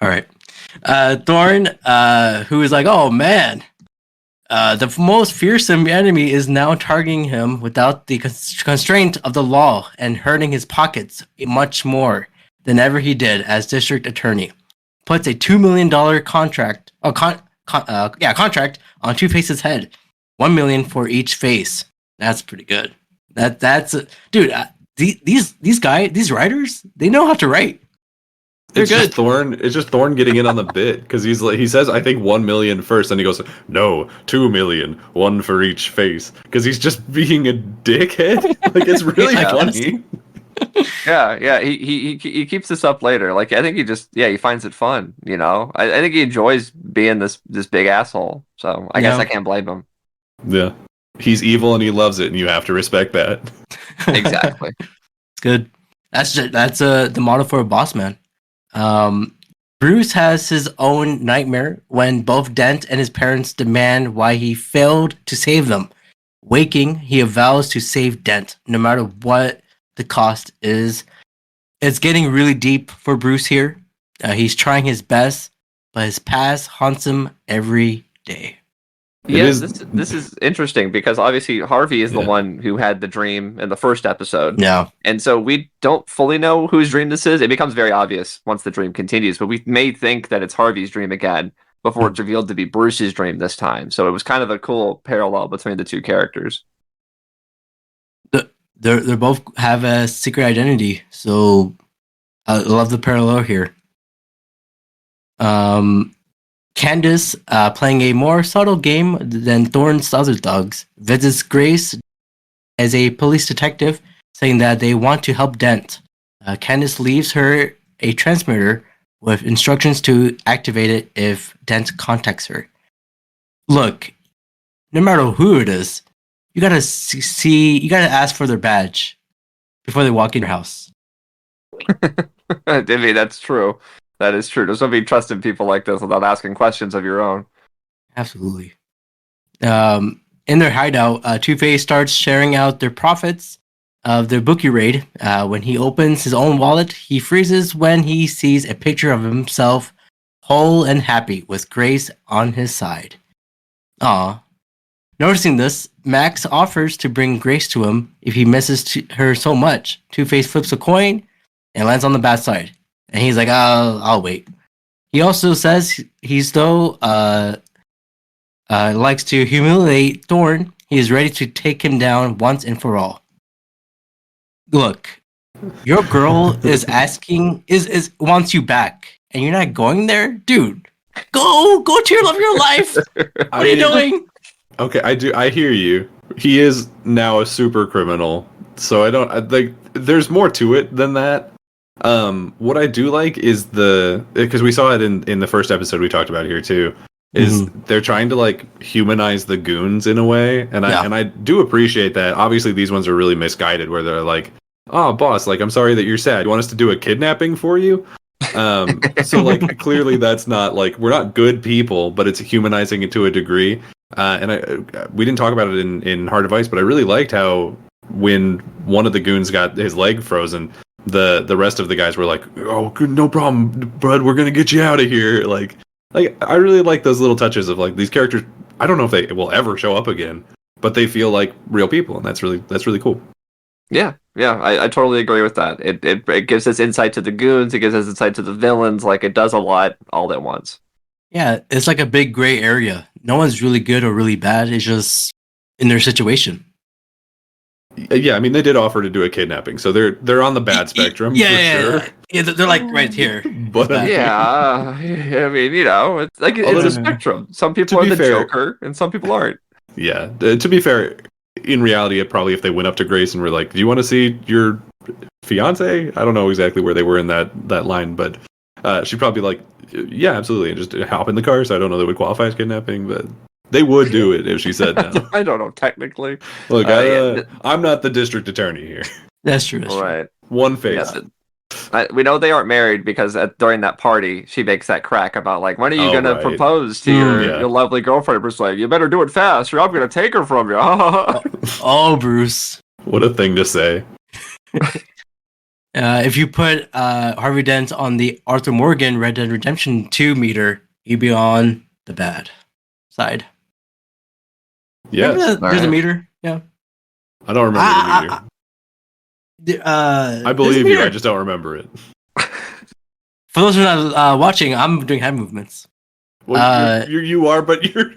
All right. Thorn, who is like, oh man, the most fearsome enemy is now targeting him without the constraint of the law and hurting his pockets much more than ever he did as district attorney. Puts a $2 million contract on Two-Face's head. $1 million for each face. That's pretty good. That's dude. These writers, they know how to write. They're good. It's just Thorn getting in on the bit because he says I think 1 million first, and he goes no 2 million, one for each face because he's just being a dickhead. Like it's really funny. Yeah. He keeps this up later. Like I think he finds it fun. I think he enjoys being this big asshole. So I guess I can't blame him. Yeah. He's evil and he loves it, and you have to respect that. Exactly. It's good. That's the model for a boss man. Bruce has his own nightmare when both Dent and his parents demand why he failed to save them. Waking, he vows to save Dent, no matter what the cost is. It's getting really deep for Bruce here. He's trying his best, but his past haunts him every day. This is interesting because obviously Harvey is the one who had the dream in the first episode. Yeah. And so we don't fully know whose dream this is. It becomes very obvious once the dream continues, but we may think that it's Harvey's dream again before it's revealed to be Bruce's dream this time. So it was kind of a cool parallel between the two characters. They both have a secret identity, so I love the parallel here. Candace, playing a more subtle game than Thorne's other thugs, visits Grace as a police detective, saying that they want to help Dent. Candace leaves her a transmitter with instructions to activate it if Dent contacts her. Look, no matter who it is, you gotta ask for their badge before they walk in your house. Dimmy, that's true. That is true. There's nobody trusting people like this without asking questions of your own. Absolutely. In their hideout, Two-Face starts sharing out their profits of their bookie raid. When he opens his own wallet, he freezes when he sees a picture of himself whole and happy with Grace on his side. Aw. Noticing this, Max offers to bring Grace to him if he misses her so much. Two-Face flips a coin and lands on the bad side. And he's like, I'll wait. He also says he still likes to humiliate Thorne. He is ready to take him down once and for all. Look, your girl is wants you back, and you're not going there, dude. Go to your love of your life. What are you doing? Okay, I hear you. He is now a super criminal, so there's more to it than that. What I do like is because we saw it in the first episode we talked about here too, is they're trying to like humanize the goons in a way, and I do appreciate that. Obviously, these ones are really misguided, where they're like, "Oh, boss, like I'm sorry that you're sad. You want us to do a kidnapping for you?" So like clearly that's not like we're not good people, but it's humanizing it to a degree. And we didn't talk about it in Heart of Ice, but I really liked how when one of the goons got his leg frozen, the rest of the guys were like, "Oh, good, no problem, bud. We're gonna get you out of here." Like I really like those little touches of like these characters. I don't know if they will ever show up again, but they feel like real people, and that's really cool. Yeah, I totally agree with that. It gives us insight to the goons. It gives us insight to the villains. Like it does a lot all at once. Yeah, it's like a big gray area. No one's really good or really bad. It's just in their situation. Yeah, I mean they did offer to do a kidnapping, so they're on the bad spectrum. Yeah, they're like right here. But I mean, it's like it's a spectrum. Some people are the Joker, and some people aren't. Yeah, to be fair, in reality, if they went up to Grace and were like, "Do you want to see your fiance?" I don't know exactly where they were in that line, but she'd probably be like, "Yeah, absolutely," and just hop in the car. So I don't know that would qualify as kidnapping, but they would do it if she said no. I don't know technically. Look, I'm not the district attorney here. That's true. Right. One face. Yeah, we know they aren't married because during that party, she makes that crack about like, when are you going to propose to your lovely girlfriend? Bruce like, you better do it fast or I'm going to take her from you. Oh, Bruce. What a thing to say. If you put Harvey Dent on the Arthur Morgan Red Dead Redemption 2 meter, he'd be on the bad side. Yes. There's a meter. Yeah. I don't remember the meter. I believe you. I just don't remember it. For those who are not watching, I'm doing hand movements. Well, you are, but your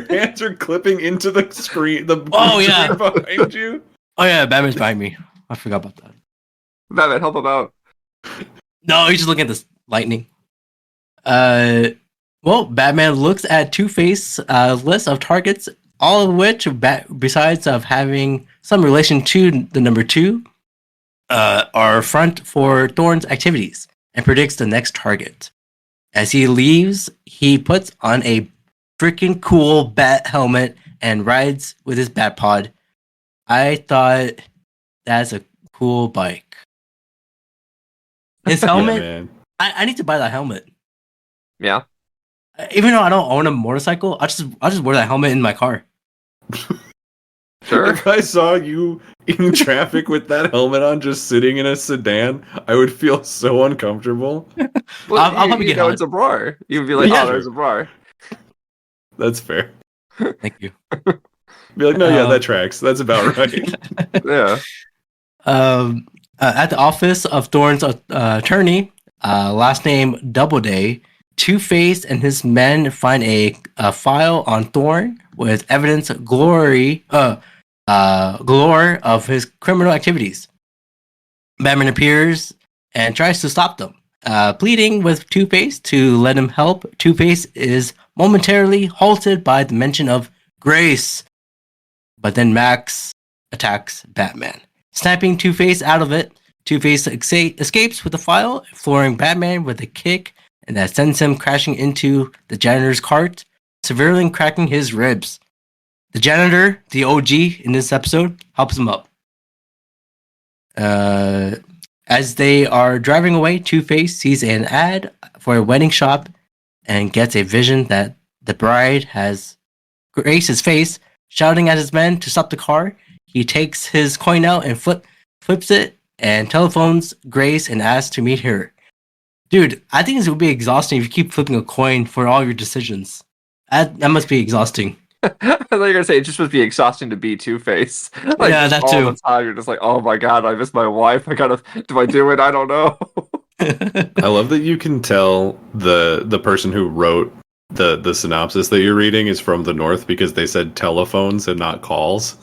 hands are clipping into the screen. Screen behind you. Oh yeah, Batman's behind me. I forgot about that. Batman, help him out. No, he's just looking at this lightning. Well, Batman looks at Two-Face list of targets, all of which, besides of having some relation to the number 2, are front for Thorne's activities, and predicts the next target. As he leaves, he puts on a freaking cool bat helmet and rides with his bat pod. I thought that's a cool bike. His helmet, man. I need to buy that helmet. Yeah. Even though I don't own a motorcycle, I'll just wear that helmet in my car. Sure. If I saw you in traffic with that helmet on, just sitting in a sedan, I would feel so uncomfortable. Well, I'll probably get it's Abrar. You'd be like, there's Abrar. That's fair. Thank you. Be like, no, that tracks. That's about right. Yeah. At the office of Thorne's attorney, last name Doubleday, Two-Face and his men find a file on Thorne with evidence galore of his criminal activities. Batman appears and tries to stop them, pleading with Two-Face to let him help. Two-Face is momentarily halted by the mention of Grace, but then Max attacks Batman, snapping Two-Face out of it. Two-Face escapes with the file, flooring Batman with a kick, and that sends him crashing into the janitor's cart, severely cracking his ribs. The janitor, the OG in this episode, helps him up. As they are driving away, Two-Face sees an ad for a wedding shop and gets a vision that the bride has Grace's face, shouting at his men to stop the car. He takes his coin out and flips it and telephones Grace and asks to meet her. Dude, I think this would be exhausting if you keep flipping a coin for all your decisions. That must be exhausting. I thought you were gonna say it just must be exhausting to be Two-Face. Like, yeah, that all too. the time, you're just like, oh my god, I miss my wife. Do I do it? I don't know. I love that you can tell the person who wrote the synopsis that you're reading is from the North because they said telephones and not calls.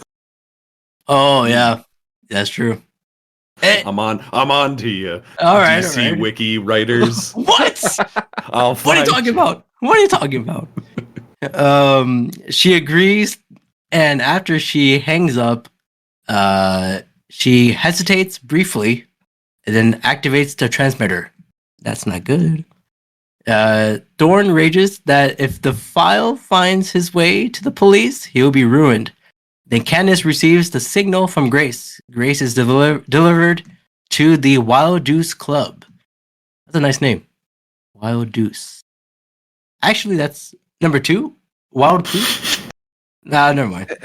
Oh yeah, that's true. Eh, I'm on to you. all right, DC all right. Wiki writers. What? I'll What are you find talking about? What are you talking about? She agrees, and after she hangs up, she hesitates briefly, and then activates the transmitter. That's not good. Thorn rages that if the file finds his way to the police, he'll be ruined. Then Candace receives the signal from Grace. Grace is delivered to the Wild Deuce Club. That's a nice name. Wild Deuce. Actually, that's number 2. Wild Goose? Nah, never mind.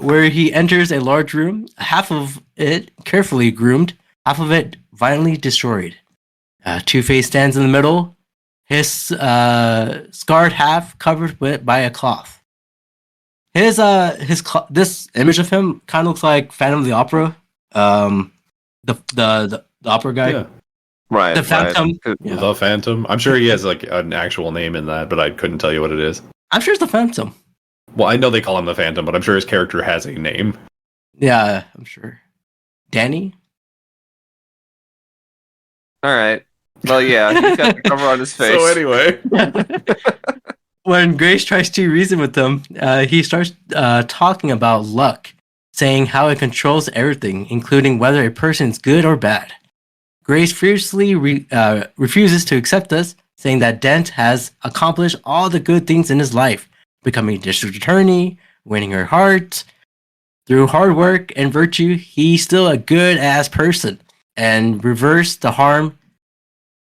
Where he enters a large room, half of it carefully groomed, half of it violently destroyed. Two-Face stands in the middle, his scarred half covered by a cloth. This image of him kind of looks like Phantom of the Opera, the opera guy. Yeah. Right. The Phantom. Right. Yeah. The Phantom. I'm sure he has like an actual name in that, but I couldn't tell you what it is. I'm sure it's the Phantom. Well, I know they call him the Phantom, but I'm sure his character has a name. Yeah, I'm sure. Danny? All right. Well, yeah, he's got the cover on his face. So anyway, When Grace tries to reason with him, he starts talking about luck, saying how it controls everything, including whether a person's good or bad. Grace fiercely refuses to accept this, saying that Dent has accomplished all the good things in his life, becoming a district attorney, winning her heart. Through hard work and virtue, he's still a good-ass person, and reversed the harm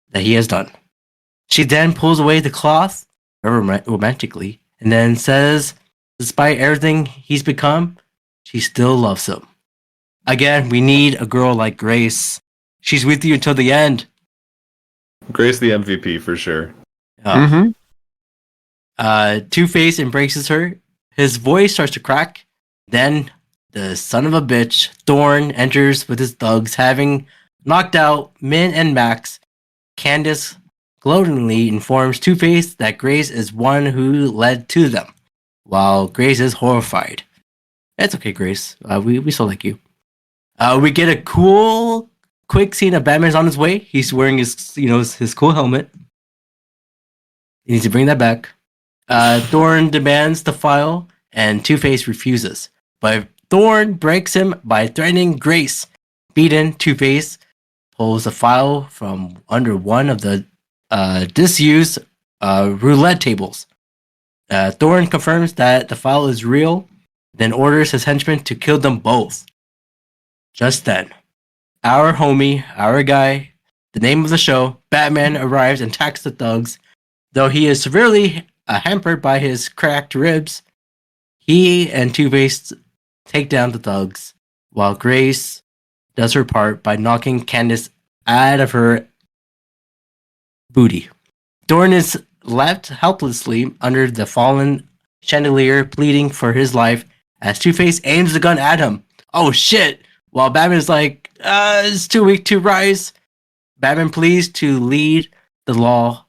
that he has done. She then pulls away the cloth, romantically, and then says, despite everything he's become, she still loves him. Again, we need a girl like Grace. She's with you until the end. Grace the MVP for sure. Mm-hmm. Two-Face embraces her. His voice starts to crack. Then, the son of a bitch, Thorn, enters with his thugs, having knocked out Min and Max. Candace gloatingly informs Two-Face that Grace is one who led to them, while Grace is horrified. It's okay, Grace. We still like you. We get a cool, quick scene of Batman's on his way. He's wearing his cool helmet. He needs to bring that back. Thorn demands the file, and Two-Face refuses. But Thorn breaks him by threatening Grace. Beaten, Two-Face pulls the file from under one of the disused roulette tables. Thorn confirms that the file is real, then orders his henchmen to kill them both. Just then, our homie, our guy, the name of the show, Batman, arrives and attacks the thugs. Though he is severely hampered by his cracked ribs, he and Two-Face take down the thugs, while Grace does her part by knocking Candace out of her booty. Thorn is left helplessly under the fallen chandelier, pleading for his life as Two-Face aims the gun at him. Oh shit! While Batman's like, it's too weak to rise. Batman pleads to let the law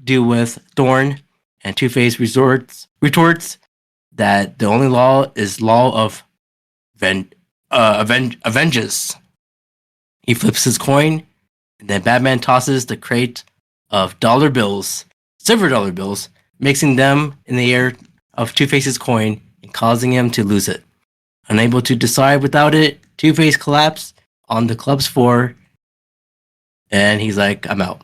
deal with Thorn, and Two-Face retorts that the only law is law of avenges. He flips his coin, and then Batman tosses the crate of silver dollar bills, mixing them in the air of Two-Face's coin and causing him to lose it. Unable to decide without it, Two-Face collapses on the club's floor, and he's like, I'm out.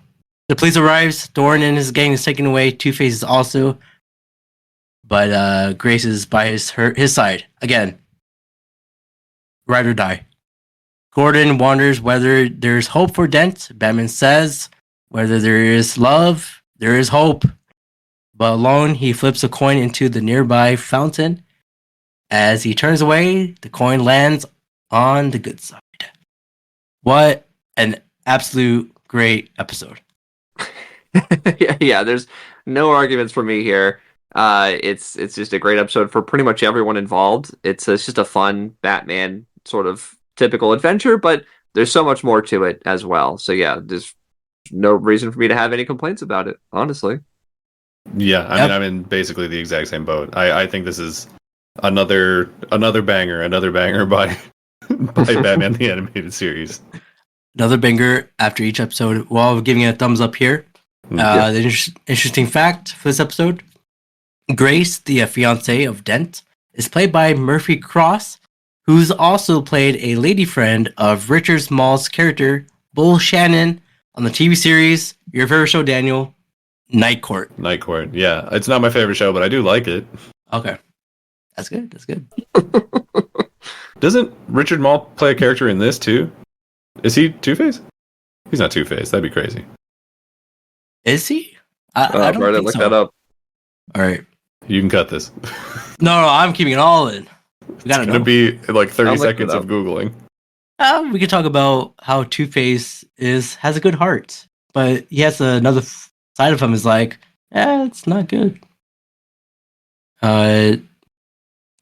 The police arrives, Thorn and his gang is taken away, Two-Face is also, but Grace is by his side. Again, ride or die. Gordon wonders whether there's hope for Dent. Batman says, whether there is love, there is hope. But alone, he flips a coin into the nearby fountain. As he turns away, the coin lands on the good side. What an absolute great episode. Yeah, there's no arguments for me here. It's just a great episode for pretty much everyone involved. It's just a fun Batman sort of typical adventure, but there's so much more to it as well. So yeah, there's no reason for me to have any complaints about it, honestly. Yeah, I mean, I'm in basically the exact same boat. I think this is Another banger by Batman the Animated Series. Another banger after each episode. While giving it a thumbs up here. The interesting fact for this episode: Grace, the fiance of Dent, is played by Murphy Cross, who's also played a lady friend of Richard Small's character Bull Shannon on the TV series, your favorite show, Daniel, Night Court. Night Court, yeah. It's not my favorite show, but I do like it. Okay. That's good. That's good. Doesn't Richard Mall play a character in this too? Is he Two-Face? He's not Two-Face. That'd be crazy. Is he? I don't think look so. that up. All right. You can cut this. No, I'm keeping it all in. We gotta It's know. gonna be like 30 I'll look seconds it of up. Googling. We could talk about how Two-Face has a good heart, but he has another side of him is like, it's not good.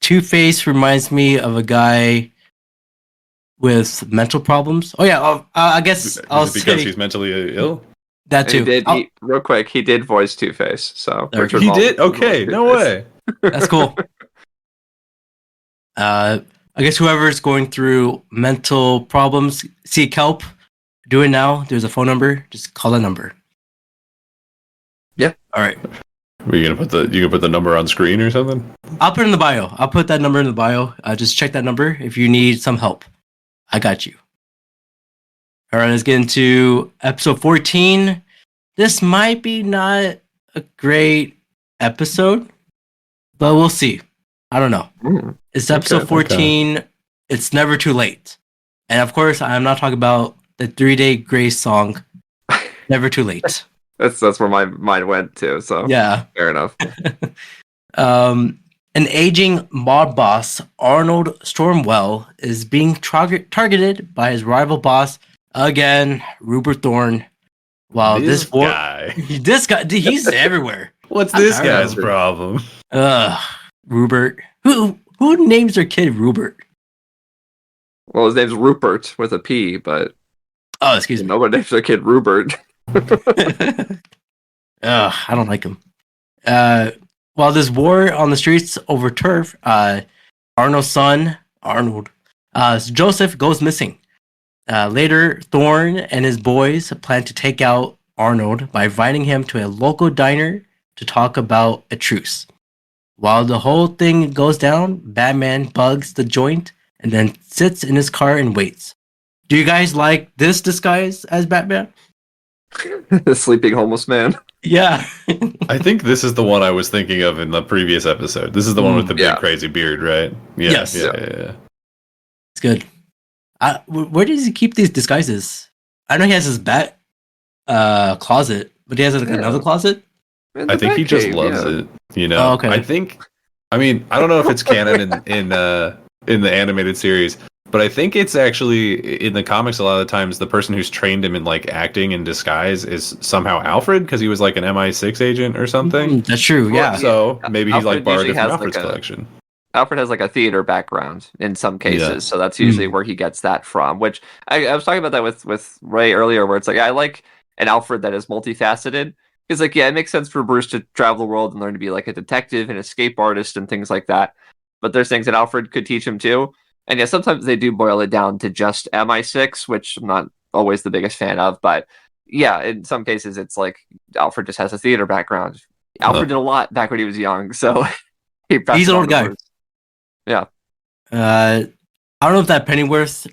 Two-Face reminds me of a guy with mental problems. Oh yeah, I guess I'll Is it because say he's mentally ill? that too. Real quick, he did voice Two-Face. So There Richard He Mall did? voiced Okay, no Two-Face. way. That's cool. I guess whoever's going through mental problems, seek help. Do it now. There's a phone number. Just call that number. Yeah. All right. Were you gonna put the number on screen or something? I'll put it in the bio. I'll put that number in the bio. Just check that number if you need some help. I got you. All right, let's get into episode 14. This might be not a great episode, but we'll see. I don't know. It's episode 14. It's never too late. And of course, I'm not talking about the 3-Day Grace song, Never Too Late. That's where my mind went to. So Yeah. fair enough. An aging mob boss, Arnold Stormwell, is being targeted by his rival boss again, Rupert Thorne. While this guy. this guy, he's everywhere. What's I'm this tired guy's of it. problem? Rupert. Who names their kid Rupert? Well, his name's Rupert with a P, but Oh, excuse me. nobody names their kid Rupert. I don't like him. While there's war on the streets over turf, Arnold's son, Joseph, goes missing. Later, Thorne and his boys plan to take out Arnold by inviting him to a local diner to talk about a truce. While the whole thing goes down, Batman bugs the joint and then sits in his car and waits. Do you guys like this disguise as Batman? The sleeping homeless man. Yeah. I think this is the one I was thinking of in the previous episode. This is the one with the big Yeah. crazy beard, right? Yeah, Yes. Yeah. It's good. Where does he keep these disguises? I know he has his bat closet, but he has like another closet. In the I think he just Batcave, loves yeah. it. You know. Oh, okay. I mean, I don't know if it's canon in the animated series, but I think it's actually in the comics. A lot of the times, the person who's trained him in like acting in disguise is somehow Alfred because he was like an MI6 agent or something. That's true. Yeah. So maybe he's like Alfred borrowed it usually from has, Alfred's like, a- collection. Alfred has like a theater background in some cases, Yeah. so that's usually where he gets that from. Which I was talking about that with Ray earlier, where it's like I like an Alfred that is multifaceted. It's like, yeah, it makes sense for Bruce to travel the world and learn to be like a detective and escape artist and things like that. But there's things that Alfred could teach him too. And yeah, sometimes they do boil it down to just MI6, which I'm not always the biggest fan of. But yeah, in some cases, it's like Alfred just has a theater background. Alfred did a lot back when he was young, so He's an old guy. Yeah. I don't know if that Pennyworth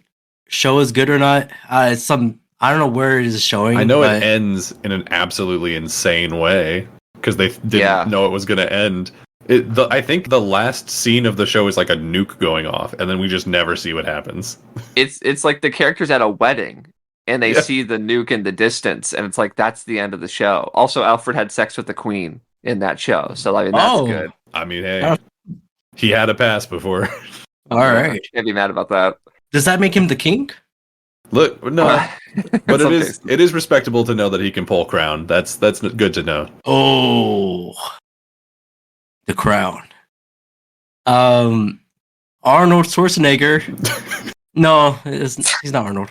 show is good or not. It's some. I don't know where it is showing. I know but it ends in an absolutely insane way because they didn't know it was going to end. I think the last scene of the show is like a nuke going off, and then we just never see what happens. It's like the characters at a wedding, and they see the nuke in the distance, and it's like that's the end of the show. Also, Alfred had sex with the Queen in that show, so I mean that's good. I mean, hey, he had a pass before. All right. Can't be mad about that. Does that make him the king? Look, no, but Some it is respectable to know that he can pull crown. That's good to know. Oh, the crown. Arnold Schwarzenegger. No, he's not Arnold.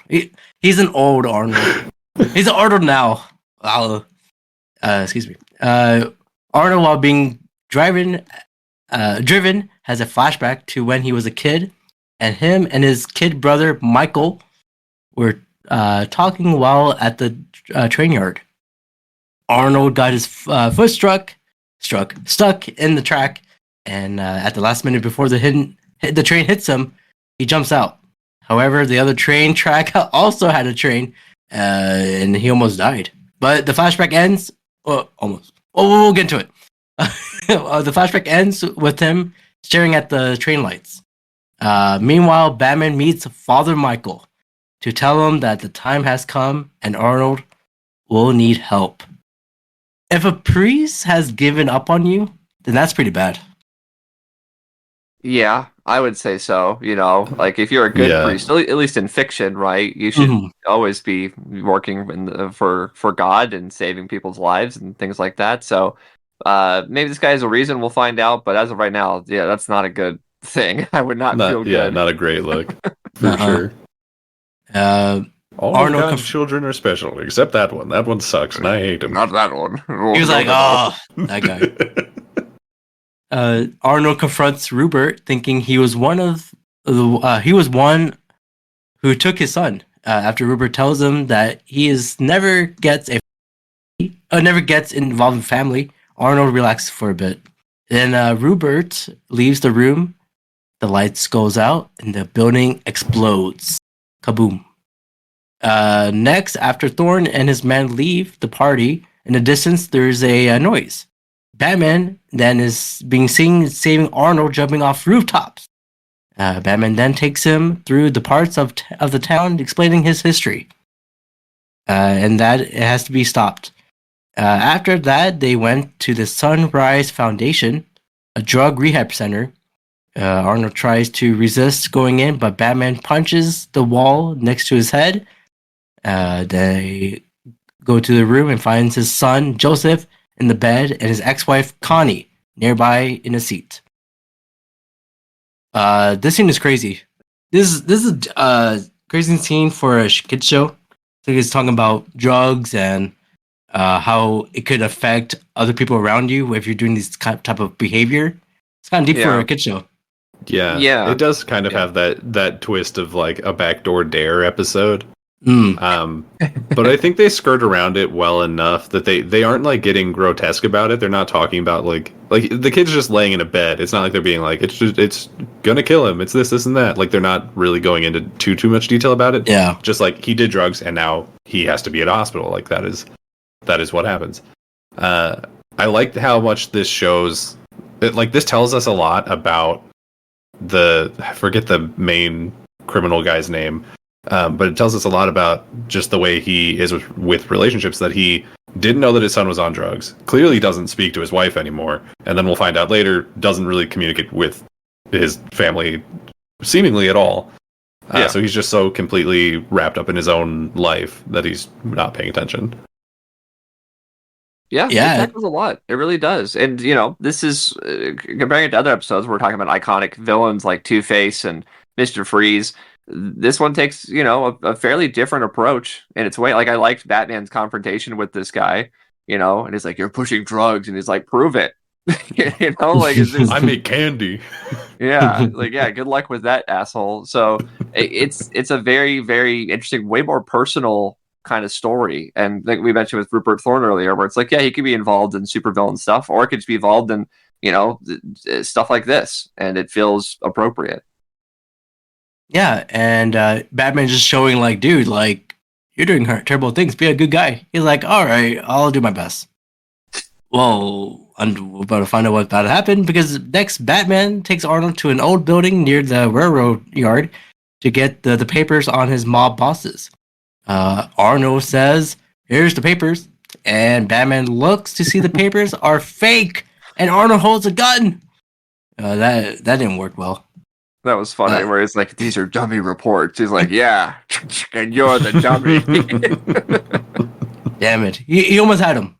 He's an old Arnold. He's an Arnold now. Excuse me. Arnold, while being driving Driven has a flashback to when he was a kid, and him and his kid brother Michael were talking while at the train yard. Arnold got his foot stuck in the track, and at the last minute before the train hits him, he jumps out. However, the other train track also had a train, and he almost died. But the flashback ends almost. Oh, we'll get into it. The flashback ends with him staring at the train lights. Meanwhile, Batman meets Father Michael to tell him that the time has come and Arnold will need help. If a priest has given up on you, then that's pretty bad. Yeah, I would say so. Like if you're a good priest, at least in fiction, right? You should always be working for God and saving people's lives and things like that. So maybe this guy has a reason. We'll find out. But as of right now, that's not a good thing. I would not feel good. Yeah, not a great look for sure. All Arnold God's children are special, except that one. That one sucks, and I hate him. Not that one. He was like, "Oh, that guy." Arnold confronts Rupert, thinking he was one who took his son. After Rupert tells him that he never gets involved in family, Arnold relaxes for a bit. Then Rupert leaves the room. The lights goes out, and the building explodes. Kaboom. Next, after Thorne and his men leave the party, in the distance there's a noise. Batman then is being seen saving Arnold jumping off rooftops. Batman then takes him through the parts of the town explaining his history. And that it has to be stopped. After that, they went to the Sunrise Foundation, a drug rehab center. Arnold tries to resist going in, but Batman punches the wall next to his head. They go to the room and finds his son, Joseph, in the bed, and his ex-wife, Connie, nearby in a seat. This scene is crazy. This is a crazy scene for a kid's show. So he's talking about drugs and how it could affect other people around you if you're doing this type of behavior. It's kind of deep for a kid's show. Yeah. It does kind of have that twist of like a backdoor dare episode. But I think they skirt around it well enough that they aren't like getting grotesque about it. They're not talking about like the kid's just laying in a bed. It's not like they're being like it's gonna kill him. It's this and that. Like they're not really going into too much detail about it. Yeah, just like he did drugs and now he has to be at a hospital. Like that is what happens. I liked how much this shows. Like this tells us a lot about I forget the main criminal guy's name. But it tells us a lot about just the way he is with relationships, that he didn't know that his son was on drugs, clearly doesn't speak to his wife anymore, and then we'll find out later doesn't really communicate with his family seemingly at all. So he's just so completely wrapped up in his own life that he's not paying attention. Yeah, it tackles a lot. It really does. And, this is, comparing it to other episodes, we're talking about iconic villains like Two-Face and Mr. Freeze. This one takes, a fairly different approach in its way. Like, I liked Batman's confrontation with this guy, and he's like, "You're pushing drugs," and he's like, "Prove it." I make candy. Good luck with that, asshole. So it's a very, very interesting, way more personal kind of story. And like we mentioned with Rupert Thorne earlier, where it's like, he could be involved in supervillain stuff, or it could just be involved in, stuff like this, and it feels appropriate. Yeah, and Batman just showing like, dude, like, you're doing terrible things. Be a good guy. He's like, all right, I'll do my best. Well, we're about to find out what's about to happen, because next, Batman takes Arnold to an old building near the railroad yard to get the papers on his mob bosses. Arnold says, "Here's the papers," and Batman looks to see the papers are fake, and Arnold holds a gun. That didn't work well. That was funny, where it's like, "These are dummy reports." He's like, "Yeah, and you're the dummy." Damn it. He almost had him.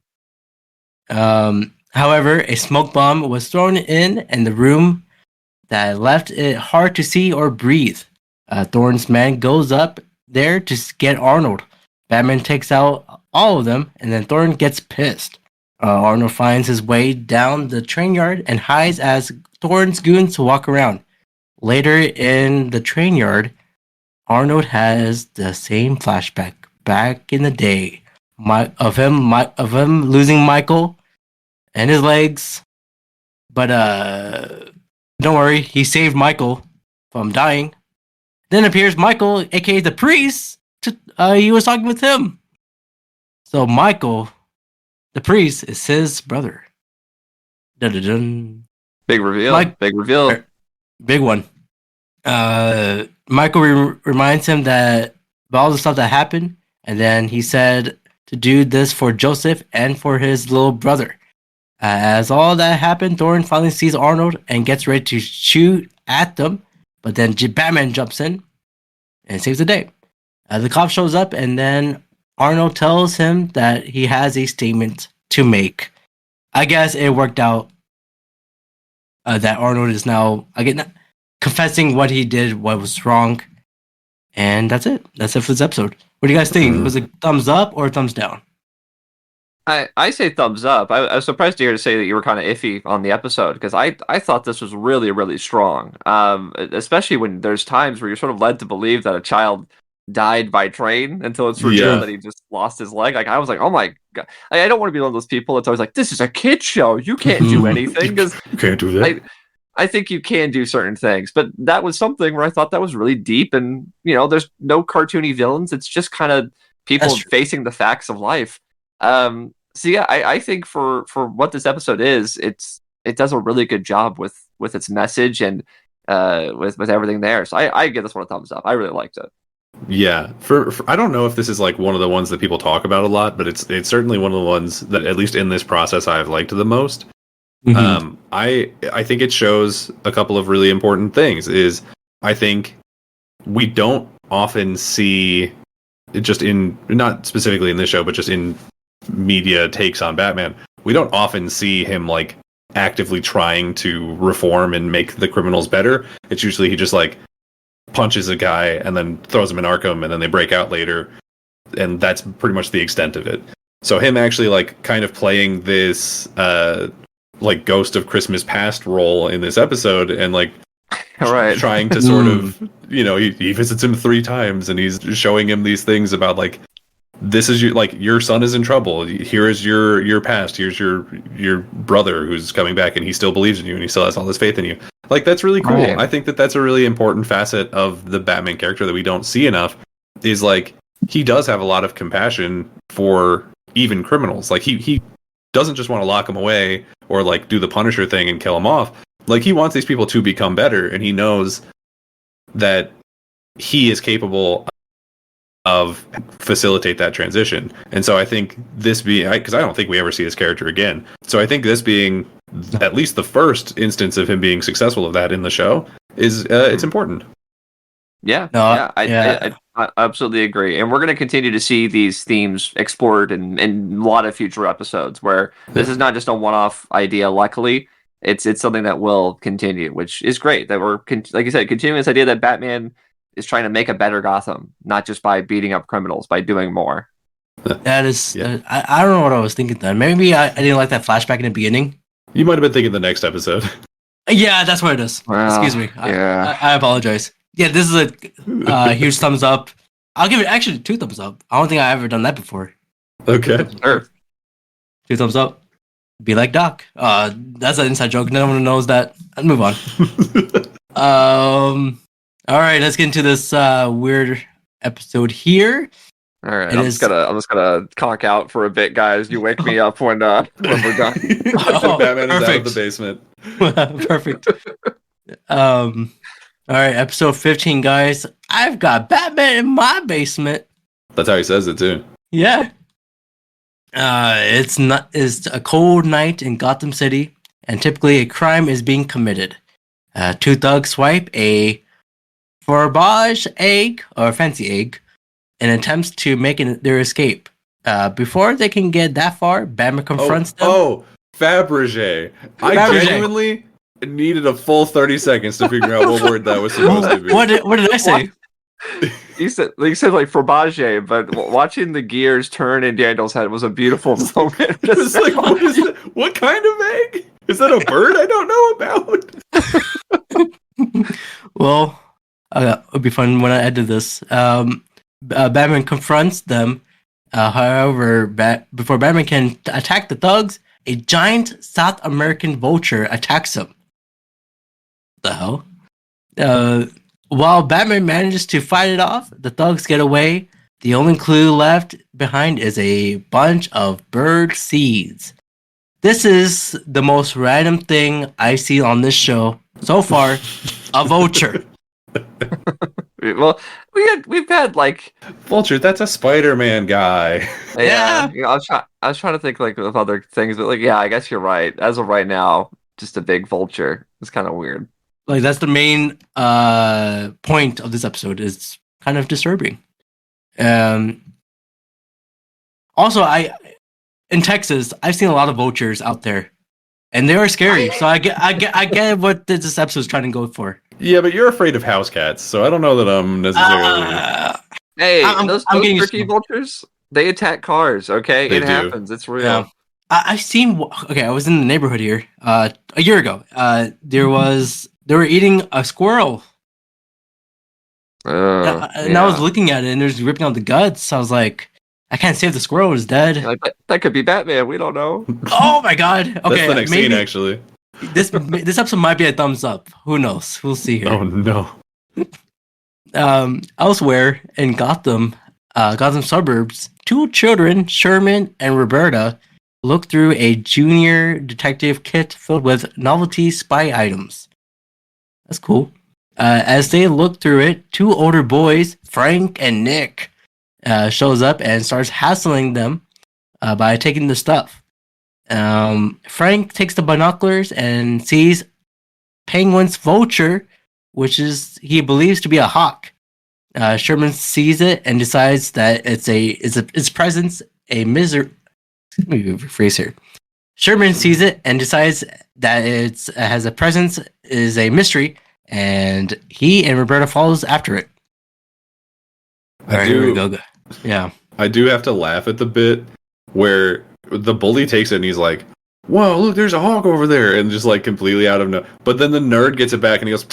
However, a smoke bomb was thrown in the room that left it hard to see or breathe. Thorne's man goes up there to get Arnold. Batman takes out all of them, and then Thorne gets pissed. Arnold finds his way down the train yard and hides as Thorne's goons walk around. Later in the train yard, Arnold has the same flashback back in the day of him losing Michael and his legs. But don't worry, he saved Michael from dying. Then appears Michael, aka the priest. He was talking with him. So Michael, the priest, is his brother. Dun-dun-dun. Big reveal. Big reveal. Big one. Michael reminds him that about all the stuff that happened, and then he said to do this for Joseph and for his little brother. As all that happened, Thorne finally sees Arnold and gets ready to shoot at them, but then Batman jumps in and saves the day. The cop shows up, and then Arnold tells him that he has a statement to make. I guess it worked out that Arnold is now confessing what he did, what was wrong, and that's it. That's it for this episode. What do you guys think? Was it thumbs up or thumbs down? I say thumbs up. I was surprised to hear to say that you were kind of iffy on the episode because I thought this was really, really strong. Especially when there's times where you're sort of led to believe that a child died by train until it's revealed that he just lost his leg. Like I was like, oh my god, I don't want to be one of those people that's always like, this is a kid show. You can't do anything because You can't do that. I think you can do certain things, but that was something where I thought that was really deep. And there's no cartoony villains. It's just kind of people facing the facts of life. So yeah, I think for what this episode is, it does a really good job with its message and with everything there. So I give this one a thumbs up. I really liked it. Yeah, for I don't know if this is like one of the ones that people talk about a lot, but it's certainly one of the ones that at least in this process I've liked the most. Mm-hmm. I think it shows a couple of really important things. Is I think we don't often see just in not specifically in this show, but just in media takes on Batman, we don't often see him like actively trying to reform and make the criminals better. It's usually he just like punches a guy and then throws him in Arkham and then they break out later, and that's pretty much the extent of it. So him actually like kind of playing this like Ghost of Christmas Past role in this episode and like trying to sort of he visits him 3 times and he's showing him these things about like, this is your son is in trouble. Here is your past. Here's your brother who's coming back and he still believes in you and he still has all this faith in you. Like that's really cool. Right. I think that's a really important facet of the Batman character that we don't see enough. Is like he does have a lot of compassion for even criminals. Like he doesn't just want to lock them away or like do the Punisher thing and kill them off. Like he wants these people to become better, and he knows that he is capable of facilitate that transition. And so I think this being, because I don't think we ever see this character again. So I think this being at least the first instance of him being successful of that in the show is it's important. Yeah, I absolutely agree. And we're going to continue to see these themes explored in a lot of future episodes where this is not just a one-off idea. Luckily, it's something that will continue, which is great. That we're, like you said, continuing this idea that Batman is trying to make a better Gotham, not just by beating up criminals, by doing more. That is, I don't know what I was thinking then. Maybe I didn't like that flashback in the beginning. You might have been thinking the next episode. Yeah, that's what it is. Well, excuse me. Yeah. I apologize. Yeah, this is a huge thumbs up. I'll give it actually 2 thumbs up. I don't think I've ever done that before. Okay. Sure. 2 thumbs up. Be like Doc. That's an inside joke. No one knows that. I'll move on. All right, let's get into this weird episode here. All right, I'm just gonna conk out for a bit, guys. You wake me up when we're done. Batman is out of the basement. Perfect. All right, episode 15, guys. I've got Batman in my basement. That's how he says it too. Yeah. It's a cold night in Gotham City, and typically a crime is being committed. 2 thugs swipe a Fromage egg, or fancy egg, in attempts to make their escape. Before they can get that far, Batman confronts them. Oh, Fabergé. I genuinely needed a full 30 seconds to figure out what word that was supposed to be. What did I say? you said like fromage, but watching the gears turn in Daniel's head was a beautiful moment. It's like, what is that? What kind of egg? Is that a bird I don't know about? Well, it'll be fun when I edit this. Batman confronts them. However, before Batman can attack the thugs, a giant South American vulture attacks him. The hell? While Batman manages to fight it off, the thugs get away. The only clue left behind is a bunch of bird seeds. This is the most random thing I've seen on this show so far. A vulture. Well, we've had like Vulture, that's a Spider-Man guy. Yeah. You know, I was trying to think like of other things, but like I guess you're right. As of right now, just a big vulture. It's kind of weird. Like that's the main point of this episode. Is kind of disturbing. Also, in Texas, I've seen a lot of vultures out there, and they are scary. So I get what this episode is trying to go for. Yeah, but you're afraid of house cats, so I don't know that I'm necessarily. Hey, I'm those getting tricky used to vultures, they attack cars. Okay, They it do. happens. It's real. Yeah. I've seen. Okay, I was in the neighborhood here a year ago. They were eating a squirrel. And I was looking at it, and there's ripping out the guts. I was like, I can't save the squirrel; it's dead. Like, that could be Batman. We don't know. Oh my god! Okay, That's the next maybe scene, actually. this episode might be a thumbs up. Who knows? We'll see here. Oh no! Elsewhere in Gotham suburbs, two children, Sherman and Roberta, look through a junior detective kit filled with novelty spy items. That's cool. As they look through it, two older boys, Frank and Nick, shows up and starts hassling them by taking the stuff. Frank takes the binoculars and sees Penguin's vulture, which is he believes to be a hawk. Sherman sees it and decides that its presence a misery. Let me rephrase here. Sherman sees it and decides that it has a presence is a mystery, and he and Roberta follows after it. Here we go. Yeah. I do have to laugh at the bit where the bully takes it and he's like, "Whoa, look, there's a hawk over there," and just like completely out of no. But then the nerd gets it back and he goes,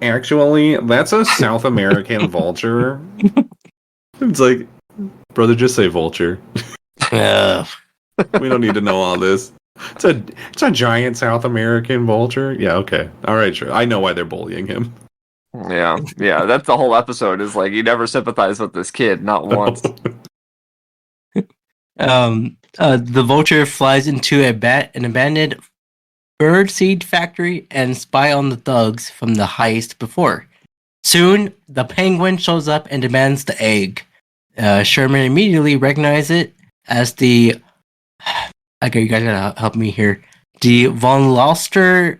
actually, that's a South American vulture." It's like, brother, just say vulture. We don't need to know all this. It's a giant South American vulture. Yeah, okay, all right, sure. I know why they're bullying him. Yeah. That's the whole episode. Is like you never sympathize with this kid, not once. The vulture flies into an abandoned birdseed factory and spy on the thugs from the heist before. Soon, the penguin shows up and demands the egg. Sherman immediately recognizes it as the... Okay, you guys gotta help me here. The Von Loster...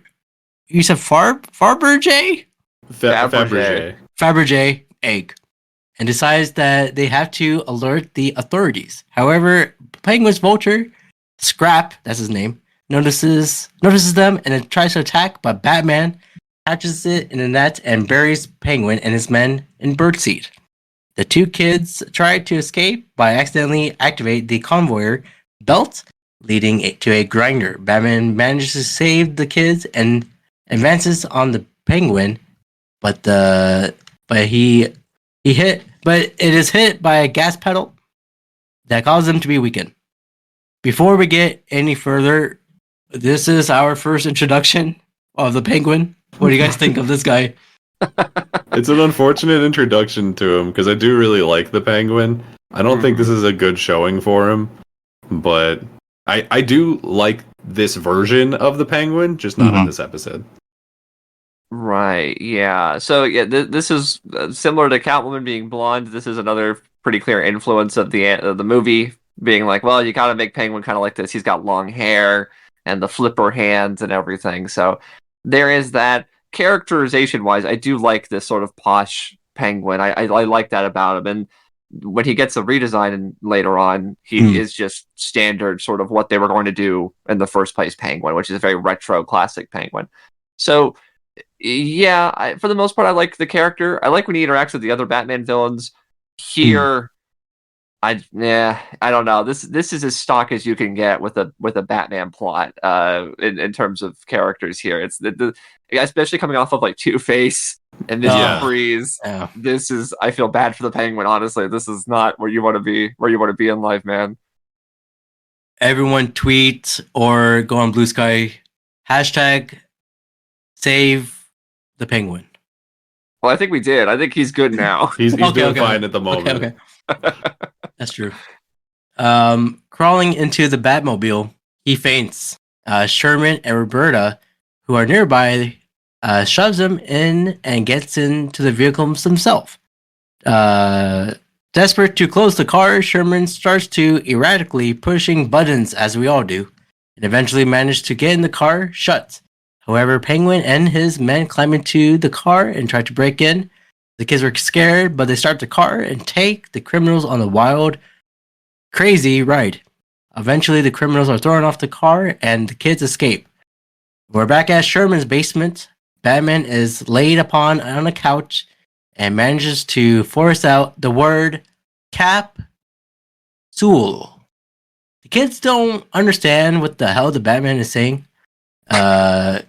You said Fabergé? Fabergé egg. And decides that they have to alert the authorities. However, Penguin's vulture, Scrap, that's his name, notices them and it tries to attack, but Batman catches it in a net and buries Penguin and his men in birdseed. The two kids try to escape by accidentally activate the convoyer belt, leading to a grinder. Batman manages to save the kids and advances on the Penguin, but it is hit by a gas pedal that causes him to be weakened. Before we get any further, this is our first introduction of the Penguin. What do you guys think of this guy? It's an unfortunate introduction to him because I do really like the Penguin. I don't think this is a good showing for him, but I do like this version of the Penguin, just not in this episode. Right. Yeah. So yeah, this is similar to Catwoman being blonde. This is another pretty clear influence of the movie being like, well, you got to make Penguin kind of like this. He's got long hair and the flipper hands and everything. So there is that. Characterization wise, I do like this sort of posh Penguin. I like that about him. And when he gets a redesign and later on, he is just standard sort of what they were going to do in the first place Penguin, which is a very retro classic Penguin. So yeah, for the most part, I like the character. I like when he interacts with the other Batman villains. Here, I don't know. This is as stock as you can get with a Batman plot. In terms of characters here, it's the especially coming off of like Two-Face and Mr. Freeze. Yeah. This is, I feel bad for the Penguin. Honestly, this is not where you want to be. Where you want to be in life, man. Everyone tweet or go on Blue Sky hashtag save the Penguin. Well, I think we did. I think he's good now. He's doing fine at the moment. Okay. That's true. Crawling into the Batmobile, he faints. Sherman and Roberta, who are nearby, shoves him in and gets into the vehicle himself. Desperate to close the car, Sherman starts to erratically pushing buttons, as we all do, and eventually manages to get in the car shut. However, Penguin and his men climb into the car and try to break in. The kids were scared, but they start the car and take the criminals on a wild, crazy ride. Eventually, the criminals are thrown off the car and the kids escape. We're back at Sherman's basement. Batman is laid upon on a couch and manages to force out the word capsule. The kids don't understand what the hell the Batman is saying. But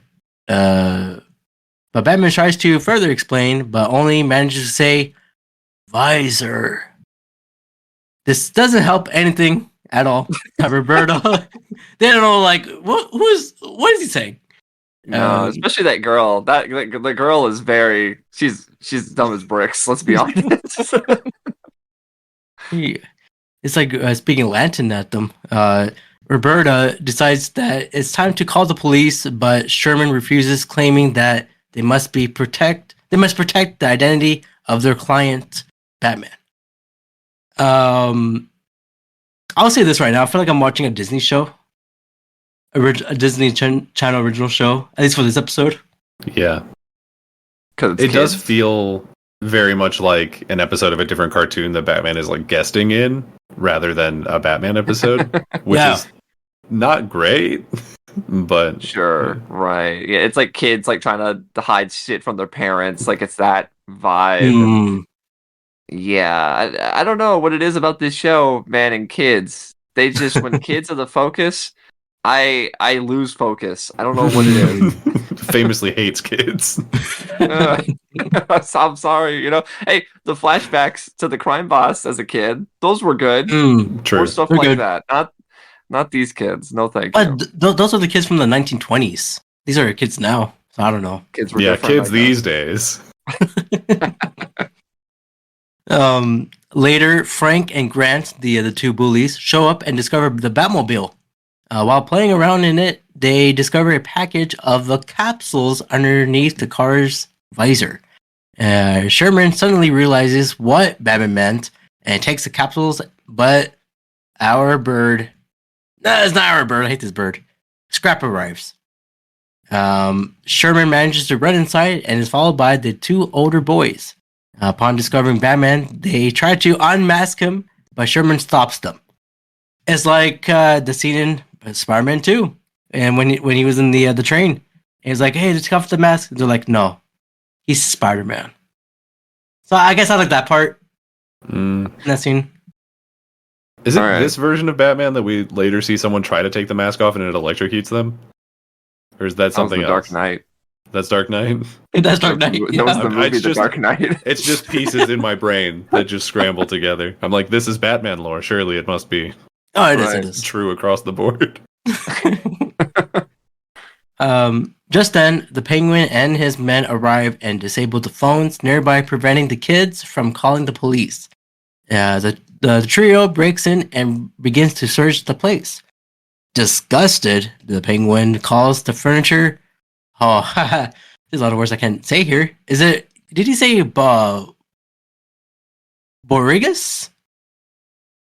Batman tries to further explain, but only manages to say visor. This doesn't help anything at all. Roberto, they don't know, like, what is he saying? No, especially that girl. The girl is very. She's dumb as bricks. Let's be honest. It's like speaking Latin at them. Roberta decides that it's time to call the police, but Sherman refuses, claiming that they must protect the identity of their client, Batman. I'll say this right now. I feel like I'm watching a Disney show. A Disney Channel original show, at least for this episode. Yeah. It does feel very much like an episode of a different cartoon that Batman is like guesting in rather than a Batman episode, which is not great, but sure. Right. Yeah, it's like kids like trying to hide shit from their parents. Like it's that vibe. Yeah. I don't know what it is about this show, man, and kids. They just, when kids are the focus, I lose focus. I don't know what it is. Famously hates kids. I'm sorry, Hey, the flashbacks to the crime boss as a kid, those were good. True. More stuff They're like good. that. Not these kids. No, thank But you. those are the kids from the 1920s. These are kids now. So I don't know. Kids were Yeah, different kids these days. Later, Frank and Grant, the two bullies, show up and discover the Batmobile. While playing around in it, they discover a package of the capsules underneath the car's visor. Sherman suddenly realizes what Batman meant and takes the capsules, but our bird... No, it's not our bird. I hate this bird. Scrap arrives. Sherman manages to run inside and is followed by the two older boys. Upon discovering Batman, they try to unmask him, but Sherman stops them. It's like the scene in Spider-Man 2, and when he was in the train, he's like, "Hey, just off the mask." And they're like, "No, he's Spider-Man." So I guess I like that part in that scene. Is it this version of Batman that we later see someone try to take the mask off and it electrocutes them, or is that something else? Dark Knight. That's Dark Knight. That's Dark Knight. That was the movie, The Dark Knight. It's just pieces in my brain that just scramble together. I'm like, this is Batman lore. Surely it must be. Oh, it is. True across the board. Just then, the Penguin and his men arrive and disable the phones nearby, preventing the kids from calling the police. The trio breaks in and begins to search the place. Disgusted, the Penguin calls the furniture. Oh, there's a lot of words I can't say here. Did he say Borgias?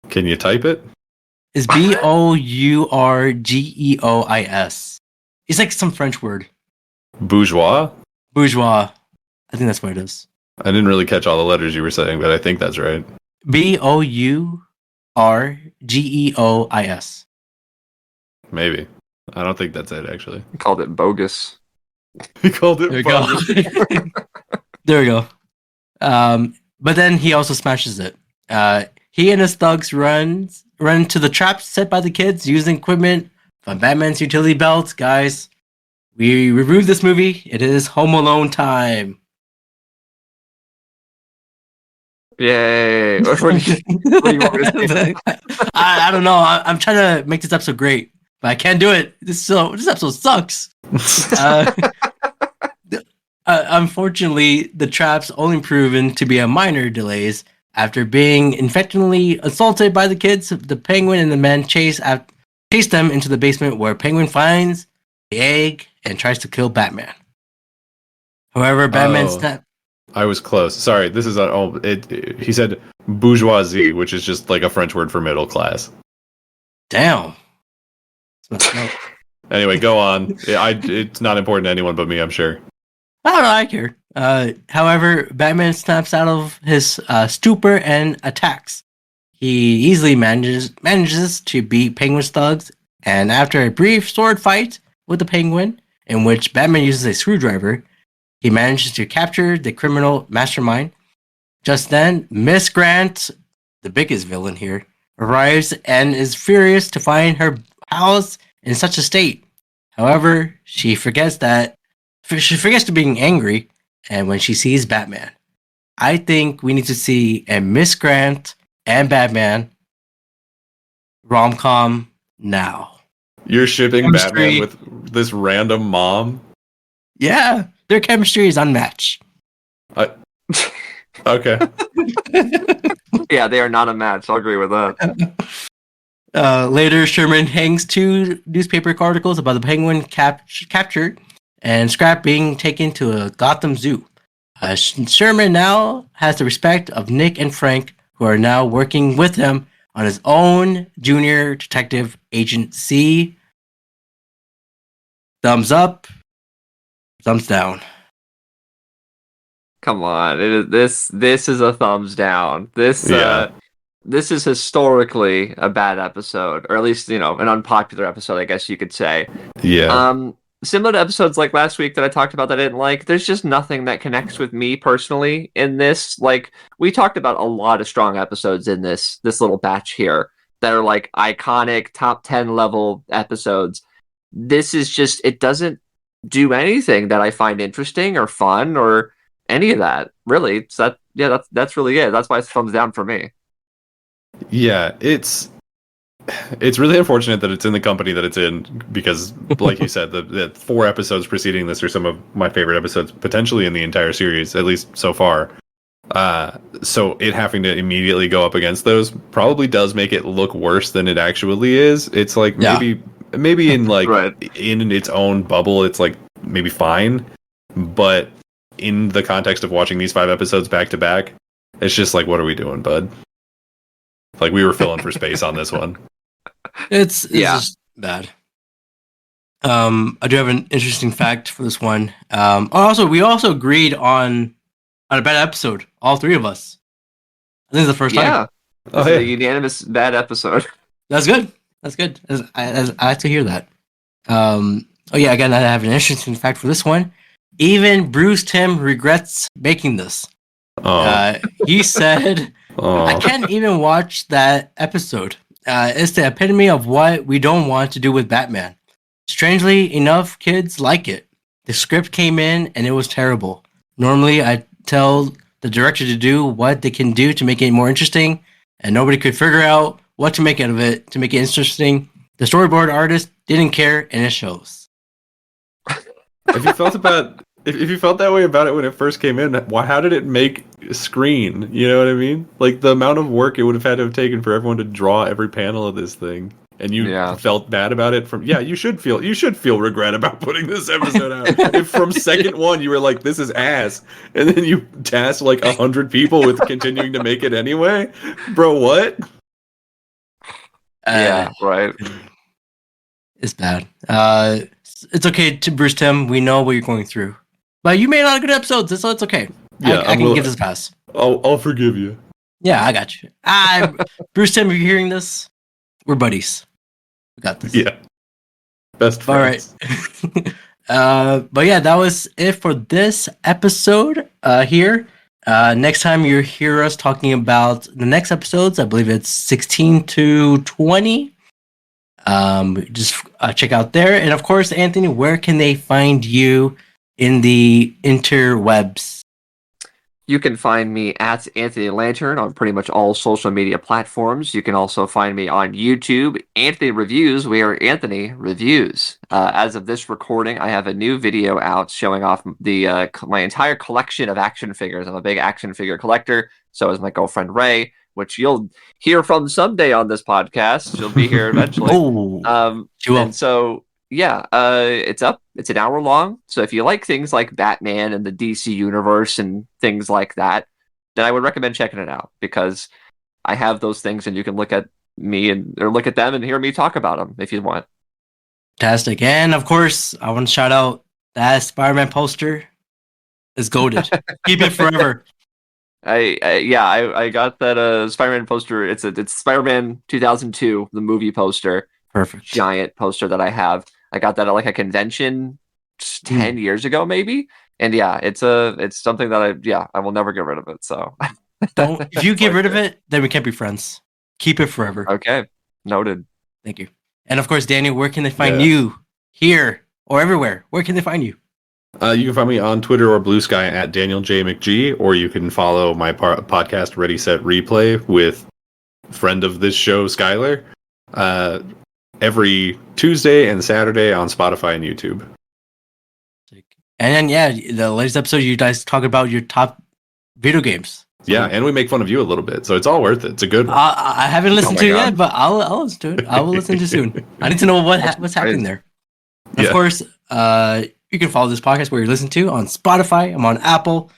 Can you type it? It's Bourgeois. It's like some French word. Bourgeois? Bourgeois. I think that's what it is. I didn't really catch all the letters you were saying, but I think that's right. Bourgeois. Maybe. I don't think that's it, actually. He called it bogus. He called it There we bogus. go. There we go. But then he also smashes it. He and his thugs run to the traps set by the kids using equipment from Batman's utility belt. Guys, we reviewed this movie. It is Home Alone time. Yay! What do you want me to say? I don't know. I'm trying to make this episode great, but I can't do it. This episode sucks. Unfortunately, the traps only proven to be a minor delays. After being infectionally assaulted by the kids, the Penguin and the men chase them into the basement where Penguin finds the egg and tries to kill Batman. However, Batman snap. I was close. Sorry, this is he said bourgeoisie, which is just like a French word for middle class. Damn. Anyway, go on. It's not important to anyone but me, I'm sure. I don't know, I care. However, Batman snaps out of his stupor and attacks. He easily manages to beat Penguin's thugs, and after a brief sword fight with the Penguin, in which Batman uses a screwdriver, he manages to capture the criminal mastermind. Just then, Miss Grant, the biggest villain here, arrives and is furious to find her house in such a state. However, she forgets to being angry, and when she sees Batman, I think we need to see a Miss Grant and Batman rom-com now. You're shipping Chemistry. Batman with this random mom? Yeah, their chemistry is unmatched. Okay. Yeah, they are not a match. I'll agree with that. Later, Sherman hangs 2 newspaper articles about the Penguin captured and Scrap being taken to a Gotham Zoo. Sherman now has the respect of Nick and Frank, who are now working with him on his own junior detective agency. Thumbs up, thumbs down. Come on, this is a thumbs down. This is historically a bad episode, or at least an unpopular episode, I guess you could say. Yeah. Similar to episodes like last week that I talked about that I didn't like, there's just nothing that connects with me personally in this. Like, we talked about a lot of strong episodes in this little batch here that are like iconic top 10 level episodes. This is just, it doesn't do anything that I find interesting or fun or any of that, really. So that's really it. That's why it's thumbs down for me. Yeah, it's really unfortunate that it's in the company that it's in, because like you said, the 4 episodes preceding this are some of my favorite episodes potentially in the entire series, at least so far. So it having to immediately go up against those probably does make it look worse than it actually is. It's like maybe in like right. In its own bubble it's like maybe fine, but in the context of watching these 5 episodes back to back, it's just like, what are we doing, bud? Like, we were filling for space on this one. It's just bad. I do have an interesting fact for this one. We also agreed on a bad episode. All 3 of us. I think it's the first time. Yeah, a unanimous bad episode. That's good. I like to hear that. Again, I have an interesting fact for this one. Even Bruce Timm regrets making this. He said, I can't even watch that episode. It's the epitome of what we don't want to do with Batman. Strangely enough, kids like it. The script came in and it was terrible. Normally, I tell the director to do what they can do to make it more interesting, and nobody could figure out what to make out of it to make it interesting. The storyboard artist didn't care, and it shows. If you felt that way about it when it first came in, how did it make a screen? You know what I mean? Like, the amount of work it would have had to have taken for everyone to draw every panel of this thing, and you felt bad about it. You should feel regret about putting this episode out. If from second one you were like, this is ass, and then you tasked like 100 people with continuing to make it anyway, bro, what? Right. It's bad. It's okay to Bruce Timm. We know what you're going through. But you made a lot of good episodes, so it's okay. Yeah, I can give this a pass. I'll forgive you. Yeah, I got you. Bruce Timm, if you're hearing this, we're buddies. We got this. Yeah. Best friends. All right. But yeah, that was it for this episode here. Next time you hear us talking about the next episodes, I believe it's 16 to 20. Just check out there. And of course, Anthony, where can they find you in the interwebs? You can find me at Anthony Lantern on pretty much all social media platforms. You can also find me on YouTube, Anthony Reviews, where Anthony reviews. As of this recording, I have a new video out showing off the my entire collection of action figures. I'm a big action figure collector. So is my girlfriend Ray, which you'll hear from someday on this podcast. She'll be here eventually. She will. And so yeah, it's up. It's an hour long. So if you like things like Batman and the DC universe and things like that, then I would recommend checking it out because I have those things, and you can look at me or look at them and hear me talk about them if you want. Fantastic. And of course, I want to shout out that Spider-Man poster is goated. Keep it forever. I got that Spider-Man poster. It's Spider-Man 2002, the movie poster. Perfect. Giant poster that I have. I got that at like a convention 10 years ago, maybe. And yeah, it's something that I will never get rid of it. So if you get rid of it, then we can't be friends. Keep it forever. Okay. Noted. Thank you. And of course, Daniel, where can they find you here or everywhere? Where can they find you? You can find me on Twitter or Blue Sky at DanielMCG, or you can follow my podcast Ready Set Replay with friend of this show, Skylar. Every Tuesday and Saturday on Spotify and YouTube. And then, the latest episode, you guys talk about your top video games. Yeah, and we make fun of you a little bit, so it's all worth it. It's a good one. I haven't listened to it yet, but I'll listen to it. I will listen to it soon. I need to know what's happening there. Of course, you can follow this podcast where you listen to on Spotify. I'm on Apple.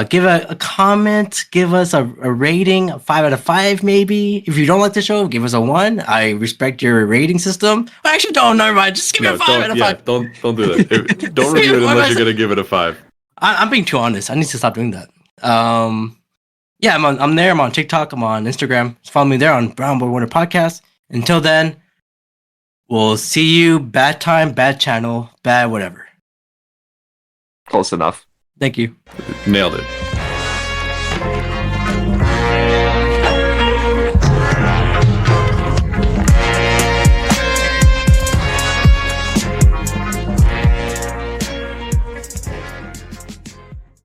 Give a comment. Give us a rating, a 5 out of 5 maybe. If you don't like the show, give us a 1. I respect your rating system. Actually, don't. Never mind. Just give it a 5 out of 5. Don't do that. Don't review it unless you're gonna give it a 5. I'm being too honest. I need to stop doing that. I'm there. I'm on TikTok. I'm on Instagram. Just follow me there on Brown Boy Wonder Podcast. Until then, we'll see you. Bad time, bad channel, bad whatever. Close enough. Thank you. Nailed it.